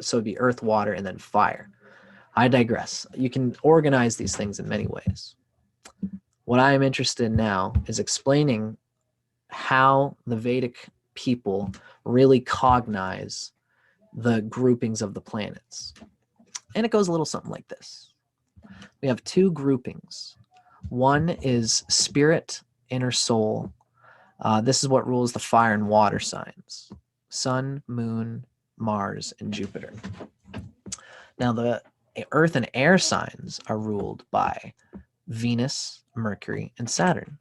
so it'd be earth, water, and then fire. I digress. You can organize these things in many ways. What I am interested in now is explaining how the Vedic people really cognize the groupings of the planets. And it goes a little something like this. We have 2 groupings. One is spirit, inner soul. This is what rules the fire and water signs: Sun, Moon, Mars, and Jupiter. Now, the earth and air signs are ruled by Venus, Mercury, and Saturn.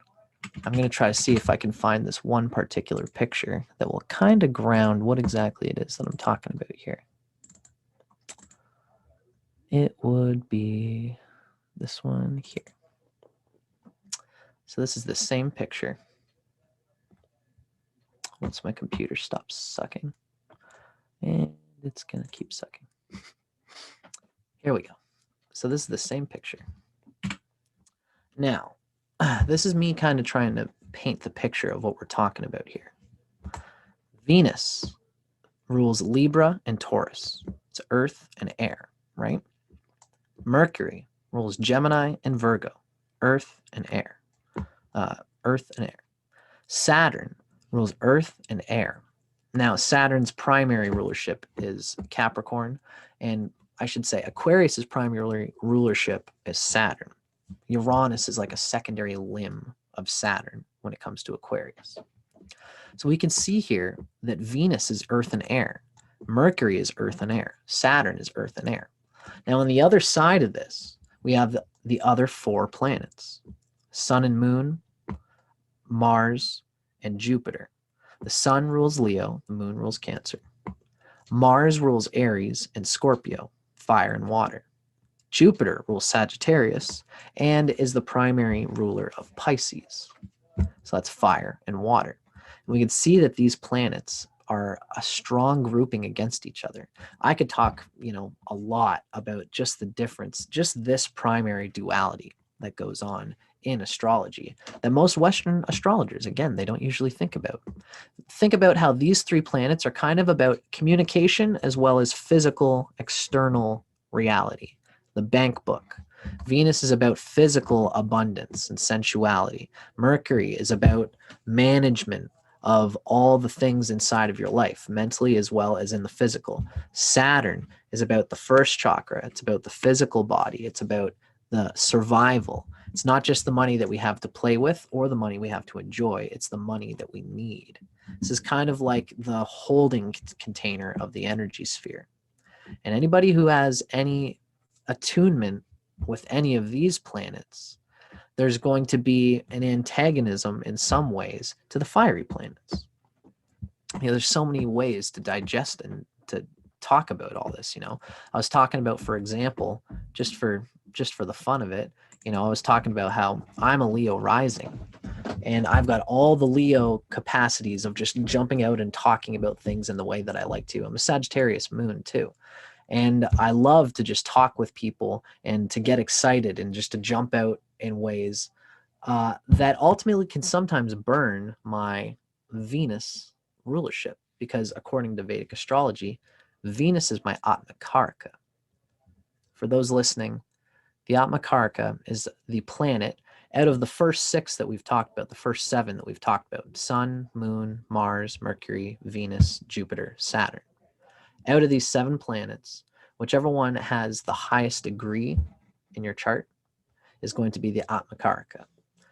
I'm going to try to see if I can find this one particular picture that will kind of ground what exactly it is that I'm talking about here. It would be this one here. So this is the same picture. Once my computer stops sucking. And it's going to keep sucking. Here we go. So this is the same picture. Now, this is me kind of trying to paint the picture of what we're talking about here. Venus rules Libra and Taurus. It's earth and air, right? Mercury rules Gemini and Virgo, earth and air. Earth and air. Saturn rules earth and air. Now, Saturn's primary rulership is Capricorn, and I should say Aquarius's primary rulership is Saturn. Uranus is like a secondary limb of Saturn, when it comes to Aquarius. So we can see here that Venus is earth and air. Mercury is earth and air. Saturn is earth and air. Now on the other side of this, we have the other 4 planets, Sun and Moon, Mars, and Jupiter. The Sun rules Leo, the Moon rules Cancer. Mars rules Aries and Scorpio, fire and water. Jupiter rules Sagittarius and is the primary ruler of Pisces. So that's fire and water. And we can see that these planets are a strong grouping against each other. I could talk, a lot about just the difference, just this primary duality that goes on in astrology that most Western astrologers, again, they don't usually think about. Think about how these 3 planets are kind of about communication as well as physical, external reality. The bank book. Venus is about physical abundance and sensuality. Mercury is about management of all the things inside of your life, mentally as well as in the physical. Saturn is about the first chakra. It's about the physical body. It's about the survival. It's not just the money that we have to play with or the money we have to enjoy. It's the money that we need. This is kind of like the holding container of the energy sphere. And anybody who has any attunement with any of these planets, there's going to be an antagonism in some ways to the fiery planets. There's so many ways to digest and to talk about all this. I was talking about, for example, just for the fun of it, I was talking about how I'm a Leo rising and I've got all the Leo capacities of just jumping out and talking about things in the way that I like to. I'm a Sagittarius moon too. And I love to just talk with people and to get excited and just to jump out in ways that ultimately can sometimes burn my Venus rulership, because according to Vedic astrology, Venus is my Atmakarika. For those listening, the Atmakarika is the planet out of the first 6 that we've talked about, the first 7 that we've talked about: Sun, Moon, Mars, Mercury, Venus, Jupiter, Saturn. Out of these 7 planets, whichever one has the highest degree in your chart is going to be the Atmakarika.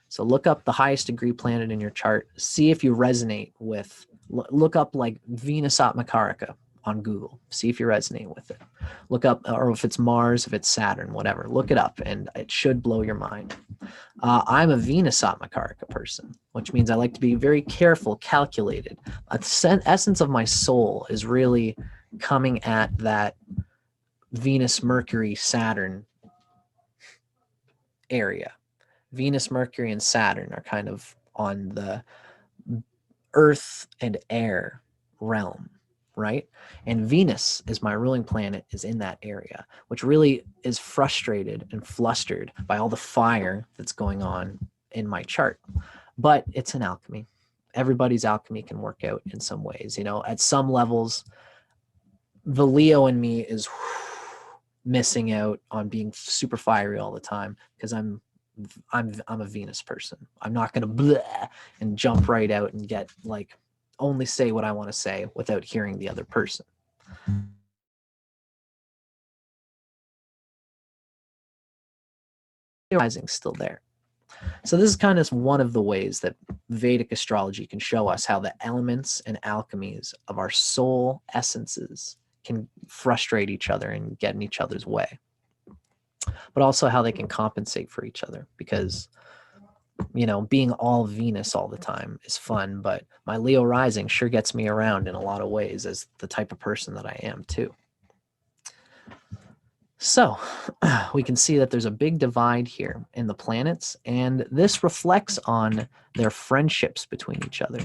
So look up the highest degree planet in your chart. See if you resonate with, look up like Venus Atmakarika on Google. See if you resonate with it. Look up, or if it's Mars, if it's Saturn, whatever. Look it up and it should blow your mind. I'm a Venus Atmakarika person, which means I like to be very careful, calculated. The essence of my soul is really coming at that Venus, Mercury, Saturn area. Venus, Mercury, and Saturn are kind of on the earth and air realm, right? And Venus is my ruling planet, is in that area, which really is frustrated and flustered by all the fire that's going on in my chart. But it's an alchemy. Everybody's alchemy can work out in some ways. At some levels, the Leo in me is missing out on being super fiery all the time because I'm a Venus person. I'm not going to blah and jump right out and get only say what I want to say without hearing the other person. Rising's still there. So this is kind of one of the ways that Vedic astrology can show us how the elements and alchemies of our soul essences can frustrate each other and get in each other's way, but also how they can compensate for each other, because being all Venus all the time is fun, but my Leo rising sure gets me around in a lot of ways as the type of person that I am too. So we can see that there's a big divide here in the planets, and this reflects on their friendships between each other.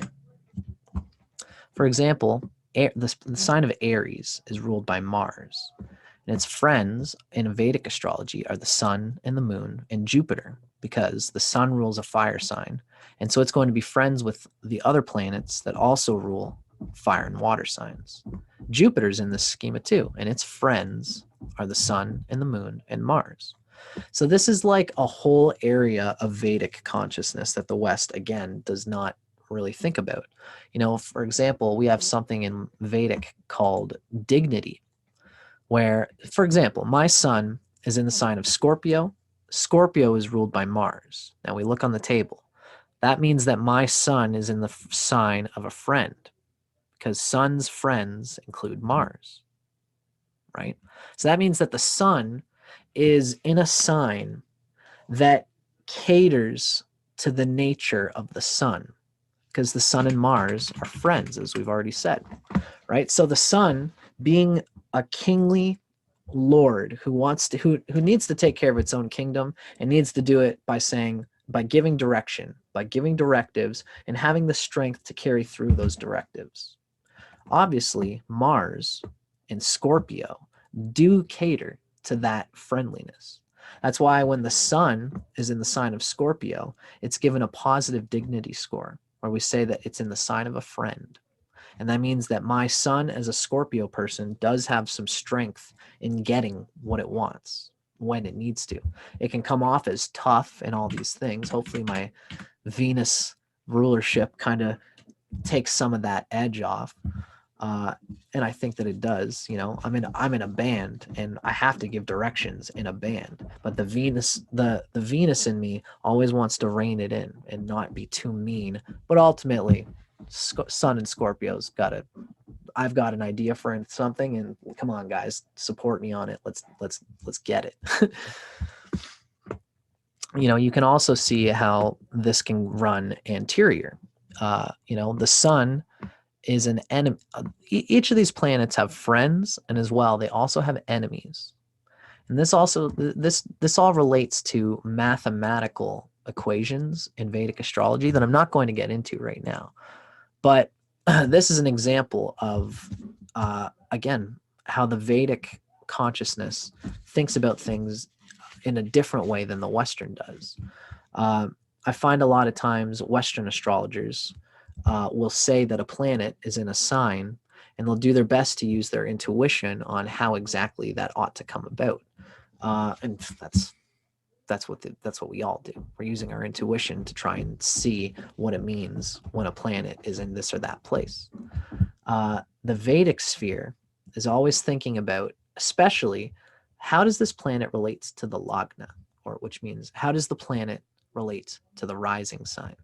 For example, the sign of Aries is ruled by Mars, and its friends in Vedic astrology are the Sun and the Moon and Jupiter, because the Sun rules a fire sign, and so it's going to be friends with the other planets that also rule fire and water signs. Jupiter's in this schema too, and its friends are the Sun and the Moon and Mars. So this is like a whole area of Vedic consciousness that the West, again, does not really think about. For example, we have something in Vedic called dignity, where, for example, my sun is in the sign of Scorpio. Scorpio is ruled by Mars. Now we look on the table. That means that my sun is in the sign of a friend, because sun's friends include Mars, right? So that means that the sun is in a sign that caters to the nature of the sun, because the sun and Mars are friends, as we've already said, right? So the sun, being a kingly lord who wants to, who needs to take care of its own kingdom, and needs to do it by giving direction, by giving directives, and having the strength to carry through those directives. Obviously, Mars and Scorpio do cater to that friendliness. That's why when the sun is in the sign of Scorpio, it's given a positive dignity score, where we say that it's in the sign of a friend. And that means that my sun as a Scorpio person does have some strength in getting what it wants when it needs to. It can come off as tough and all these things. Hopefully my Venus rulership kind of takes some of that edge off. And I think that it does. You know, I'm in a band, and I have to give directions in a band. But the Venus in me always wants to rein it in and not be too mean. But ultimately, Sun and Scorpio's I've got an idea for something, and come on, guys, support me on it. Let's get it. You know, you can also see how this can run anterior. You know, the sun is an enemy. Each of these planets have friends, and as well, they also have enemies. And this all relates to mathematical equations in Vedic astrology that I'm not going to get into right now. But this is an example of, again, how the Vedic consciousness thinks about things in a different way than the Western does. I find a lot of times Western astrologers will say that a planet is in a sign, and they'll do their best to use their intuition on how exactly that ought to come about. And that's what we all do. We're using our intuition to try and see what it means when a planet is in this or that place. The Vedic sphere is always thinking about, especially, how does this planet relate to the Lagna, or which means how does the planet relate to the rising sign?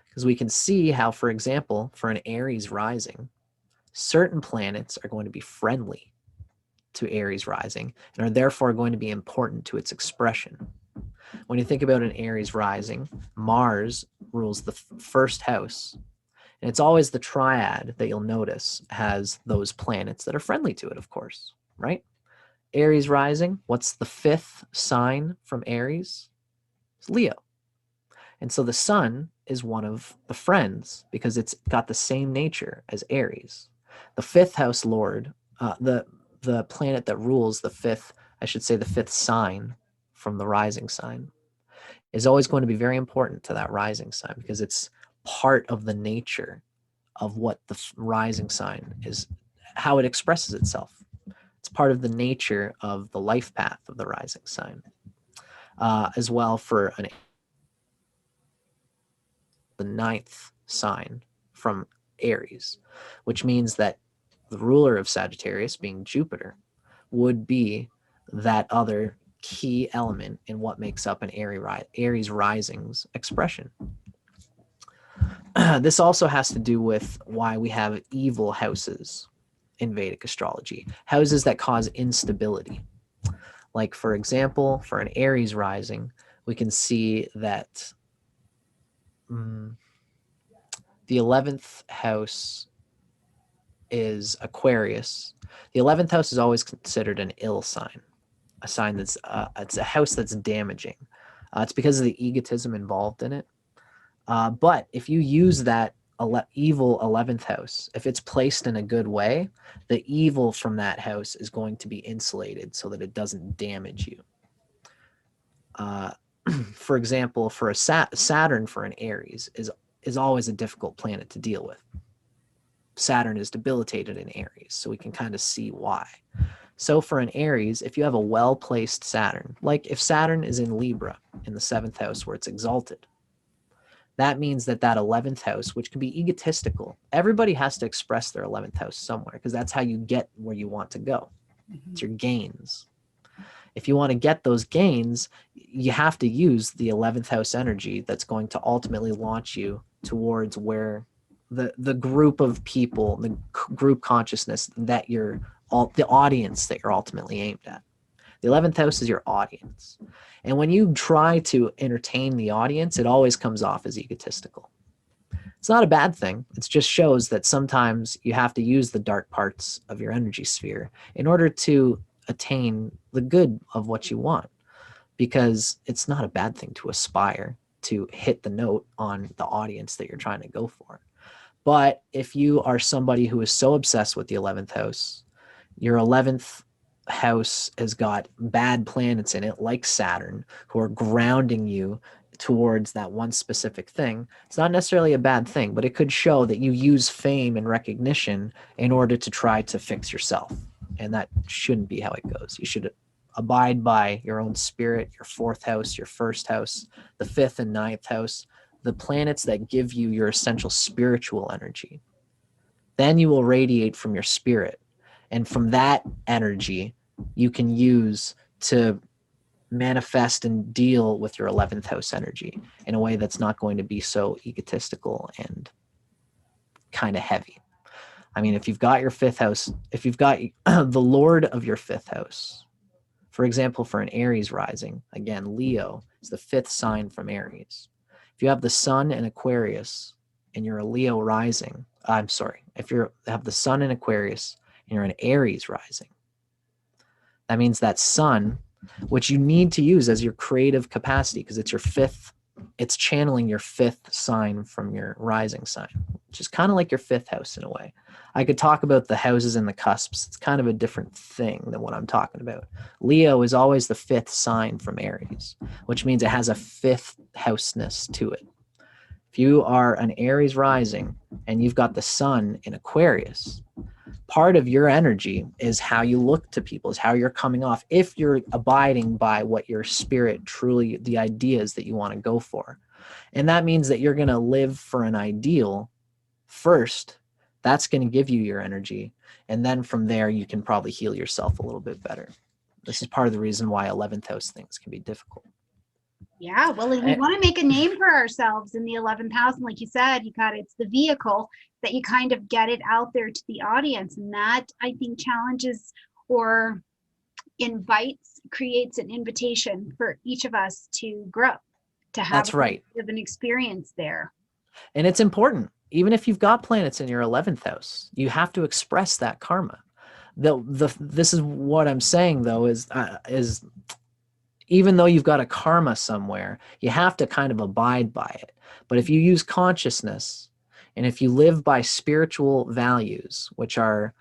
Because we can see how, for example, for an Aries rising, certain planets are going to be friendly to Aries rising and are therefore going to be important to its expression. When you think about an Aries rising, Mars rules the first house, and it's always the triad that you'll notice has those planets that are friendly to it, of course, right? Aries rising, what's the fifth sign from Aries? It's Leo. And so the sun is one of the friends because it's got the same nature as Aries. The fifth house lord, the planet that rules the fifth sign from the rising sign, is always going to be very important to that rising sign because it's part of the nature of what the rising sign is, how it expresses itself. It's part of the nature of the life path of the rising sign. As well for the ninth sign from Aries, which means that the ruler of Sagittarius, being Jupiter, would be that other key element in what makes up an Aries rising's expression. This also has to do with why we have evil houses in Vedic astrology, houses that cause instability. Like, for example, for an Aries rising, we can see that the 11th house is Aquarius. The 11th house is always considered an ill sign, a sign that's it's a house that's damaging. It's because of the egotism involved in it. But if you use that evil 11th house, if it's placed in a good way, the evil from that house is going to be insulated so that it doesn't damage you. For example, for a Saturn for an Aries is always a difficult planet to deal with. Saturn is debilitated in Aries, so we can kind of see why. So for an Aries, if you have a well-placed Saturn, like if Saturn is in Libra in the 7th house where it's exalted, that means that 11th house, which can be egotistical, everybody has to express their 11th house somewhere because that's how you get where you want to go. It's your gains. If you want to get those gains, you have to use the 11th house energy that's going to ultimately launch you towards where the group of people, the group consciousness that the audience that you're ultimately aimed at. The 11th house is your audience. And when you try to entertain the audience, it always comes off as egotistical. It's not a bad thing. It just shows that sometimes you have to use the dark parts of your energy sphere in order to attain the good of what you want, because it's not a bad thing to aspire to hit the note on the audience that you're trying to go for. But if you are somebody who is so obsessed with the 11th house, your 11th house has got bad planets in it, like Saturn, who are grounding you towards that one specific thing. It's not necessarily a bad thing, but it could show that you use fame and recognition in order to try to fix yourself. And that shouldn't be how it goes. You should abide by your own spirit, your 4th house, your 1st house, the 5th and 9th house, the planets that give you your essential spiritual energy. Then you will radiate from your spirit. And from that energy, you can use to manifest and deal with your 11th house energy in a way that's not going to be so egotistical and kind of heavy. I mean, if you've got your 5th house, if you've got the Lord of your 5th house, for example, for an Aries rising, again, Leo is the 5th sign from Aries. If you have the Sun in Aquarius and you're a Leo rising, if you have the Sun in Aquarius and you're an Aries rising, that means that Sun, which you need to use as your creative capacity, because it's your 5th, it's channeling your 5th sign from your rising sign, which is kind of like your 5th house in a way. I could talk about the houses and the cusps. It's kind of a different thing than what I'm talking about. Leo is always the 5th sign from Aries, which means it has a 5th houseness to it. If you are an Aries rising and you've got the Sun in Aquarius, part of your energy is how you look to people, is how you're coming off. If you're abiding by what your spirit truly, the ideas that you want to go for. And that means that you're going to live for an ideal first. That's going to give you your energy. And then from there, you can probably heal yourself a little bit better. This is part of the reason why 11th house things can be difficult. Yeah, well, we want to make a name for ourselves in the 11th house. And like you said, it's the vehicle that you kind of get it out there to the audience. And that, I think, challenges or creates an invitation for each of us to grow, to have That's right. an experience there. And it's important. Even if you've got planets in your 11th house, you have to express that karma. This is what I'm saying, though, is even though you've got a karma somewhere, you have to kind of abide by it. But if you use consciousness and if you live by spiritual values, which are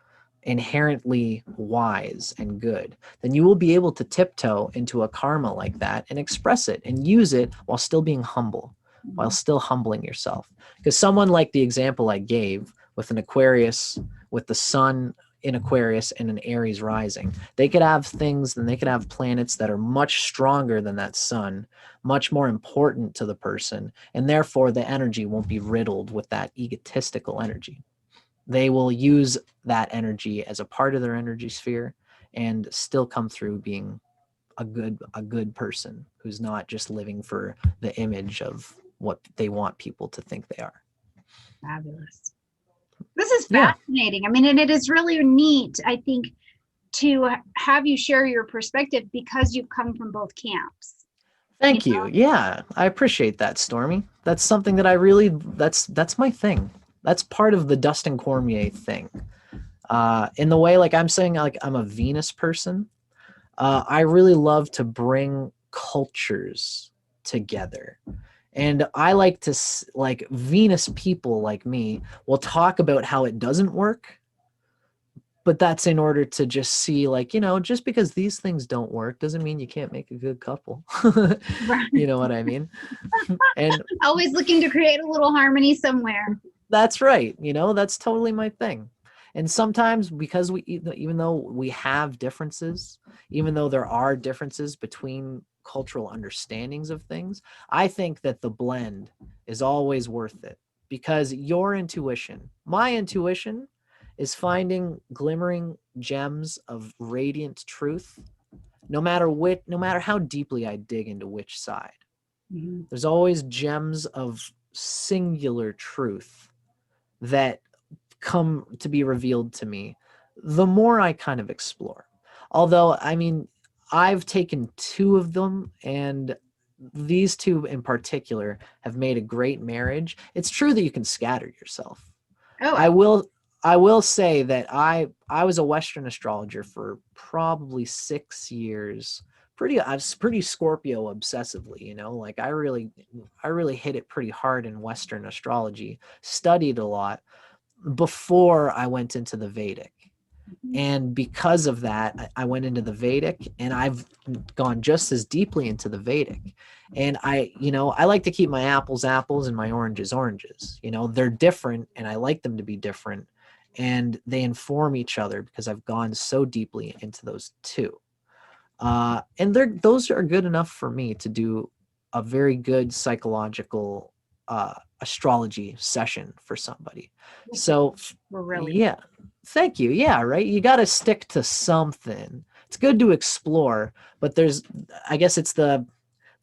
inherently wise and good, then you will be able to tiptoe into a karma like that and express it and use it while still being humble, while still humbling yourself. Because someone like the example I gave with an Aquarius, with the Sun in Aquarius and an Aries rising, they could have things and they could have planets that are much stronger than that Sun, much more important to the person, and therefore the energy won't be riddled with that egotistical energy. They will use that energy as a part of their energy sphere and still come through being a good person who's not just living for the image of what they want people to think they are. Fabulous. This is fascinating. I mean, and it is really neat, I think, to have you share your perspective because you've come from both camps. Thank you. Yeah, I appreciate that, Stormie. That's something that I really, that's my thing. That's part of the Dustin Cormier thing. In the way, like I'm saying, like I'm a Venus person. I really love to bring cultures together. And I like to, like Venus people like me will talk about how it doesn't work. But that's in order to just see, like, just because these things don't work doesn't mean you can't make a good couple. Right. You know what I mean? And always looking to create a little harmony somewhere. That's right. That's totally my thing. And sometimes because even though we have differences, even though there are differences between cultural understandings of things, I think that the blend is always worth it, because your intuition, my intuition, is finding glimmering gems of radiant truth no matter how deeply I dig into which side, Mhm. there's always gems of singular truth that come to be revealed to me the more I kind of explore. Although, I mean, I've taken two of them, and these two in particular have made a great marriage. It's true that you can scatter yourself. Oh, I will I will say that I was a Western astrologer for probably 6 years. I was pretty Scorpio obsessively, you know, like I really hit it pretty hard in Western astrology, studied a lot before I went into the Vedic. mhm. And because of that, I went into the Vedic, and I've gone just as deeply into the Vedic. And I like to keep my apples apples and my oranges oranges. You know, they're different, and I like them to be different, and they inform each other because I've gone so deeply into those two. And those are good enough for me to do a very good psychological astrology session for somebody. So We're really yeah, thank you. Yeah, right. You got to stick to something. It's good to explore, but I guess it's the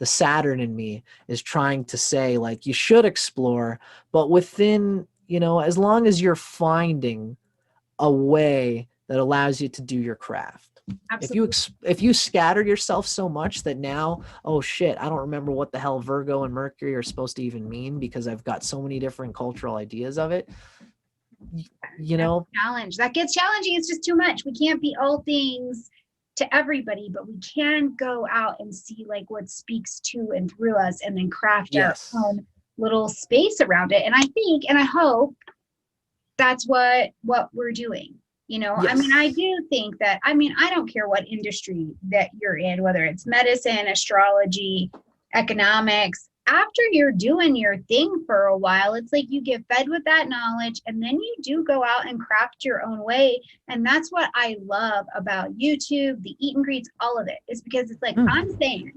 Saturn in me is trying to say, like, you should explore, but within, as long as you're finding a way that allows you to do your craft. absolutely. If you scatter yourself so much that now, oh shit, I don't remember what the hell Virgo and Mercury are supposed to even mean because I've got so many different cultural ideas of it. You That's know, a challenge. That gets challenging. It's just too much. We can't be all things to everybody, but we can go out and see like what speaks to and through us and then craft our yes, own little space around it. And I think and I hope that's what we're doing. I mean, I yes, do think that, I mean, I don't care what industry that you're in, whether it's medicine, astrology, economics. After you're doing your thing for a while, it's like you get fed with that knowledge and then you do go out and craft your own way. And that's what I love about YouTube, the eat and greets, all of it, is because it's like I'm mm, saying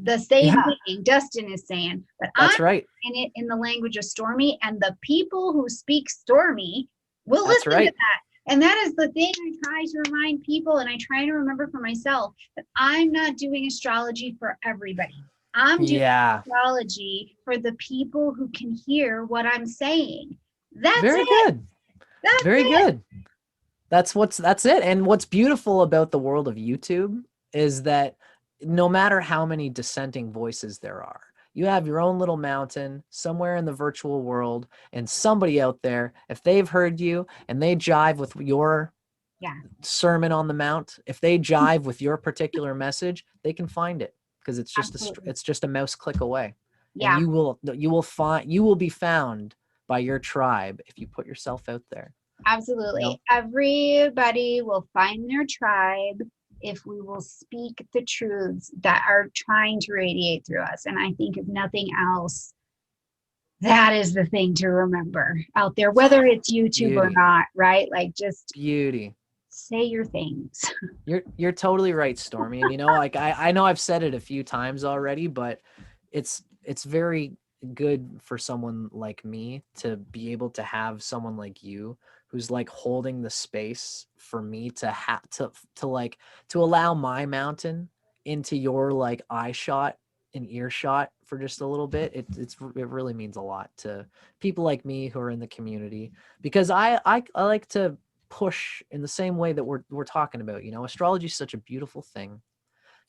the same yeah, thing Dustin is saying, but I'm that's right, in it in the language of Stormie, and the people who speak Stormie will that's listen to right, that. And that is the thing I try to remind people, and I try to remember for myself that I'm not doing astrology for everybody. I'm doing yeah, astrology for the people who can hear what I'm saying. That's very it. good, That's very it. good. That's it. And what's beautiful about the world of YouTube is that no matter how many dissenting voices there are, you have your own little mountain somewhere in the virtual world, and somebody out there, if they've heard you and they jive with your Yeah, Sermon on the Mount, if they jive with your particular message, they can find it because absolutely. it's just a mouse click away, and Yeah, you will be found by your tribe if you put yourself out there. You know, absolutely. Everybody will find their tribe if we will speak the truths that are trying to radiate through us. And I think if nothing else, that is the thing to remember out there, whether it's YouTube or beauty, not, right? Like just beauty. say your things. You're totally right, Stormy. And like I know I've said it a few times already, but it's very good for someone like me to be able to have someone like you who's like holding the space for me to have to like to allow my mountain into your like eye shot and earshot for just a little bit. It really means a lot to people like me who are in the community because I like to push in the same way that we're talking about. Astrology is such a beautiful thing.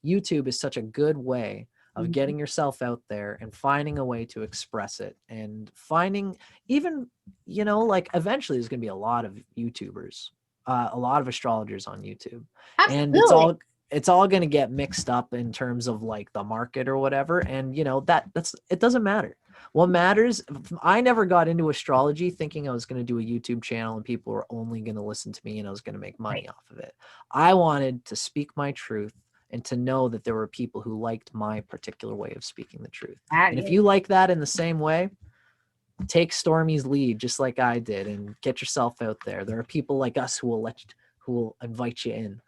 YouTube is such a good way of getting yourself out there and finding a way to express it and finding even, like eventually there's going to be a lot of YouTubers, a lot of astrologers on YouTube, and Absolutely. it's all going to get mixed up in terms of like the market or whatever. And that's it doesn't matter. What matters, I never got into astrology thinking I was going to do a YouTube channel and people were only going to listen to me and I was going to make money Right. off of it. I wanted to speak my truth and to know that there were people who liked my particular way of speaking the truth. That And if is you like that in the same way, take Stormie's lead just like I did and get yourself out there. There are people like us who will invite you in.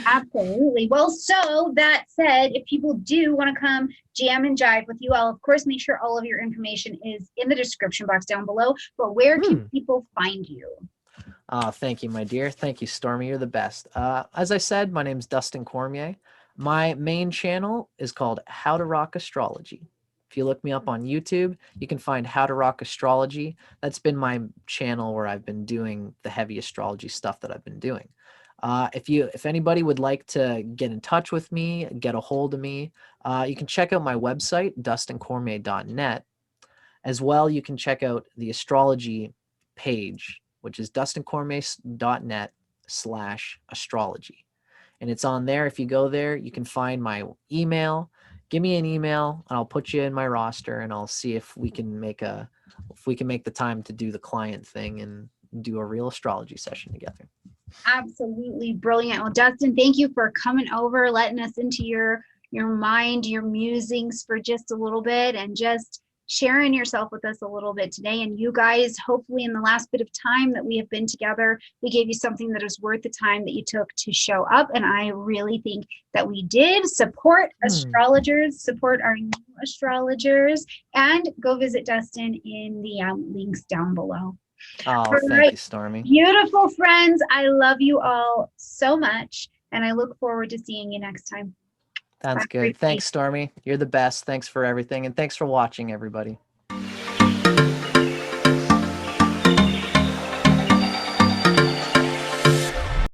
absolutely. Well, so that said, if people do want to come jam and jive with you, I'll of course make sure all of your information is in the description box down below. But where can people find you? Thank you, my dear. Thank you, Stormy. You're the best. As I said, my name's Dustin Cormier. My main channel is called How to Rock Astrology. If you look me up on YouTube, you can find How to Rock Astrology. That's been my channel where I've been doing the heavy astrology stuff that I've been doing. If anybody would like to get in touch with me, get a hold of me, you can check out my website, DustinCormier.net. As well, you can check out the astrology page, which is DustinCormier.net/astrology. And it's on there. If you go there, you can find my email. Give me an email and I'll put you in my roster, and I'll see if we can make the time to do the client thing and do a real astrology session together. Absolutely brilliant. Well, Dustin, thank you for coming over, letting us into your mind, your musings for just a little bit, and just sharing yourself with us a little bit today. And you guys, hopefully in the last bit of time that we have been together, we gave you something that is worth the time that you took to show up. And I really think that we did. Support astrologers, support our new astrologers, and go visit Dustin in the links down below. Oh, thank you, Stormie. Beautiful friends. I love you all so much, and I look forward to seeing you next time. Sounds good. Thanks, Stormie. You're the best. Thanks for everything, and thanks for watching, everybody.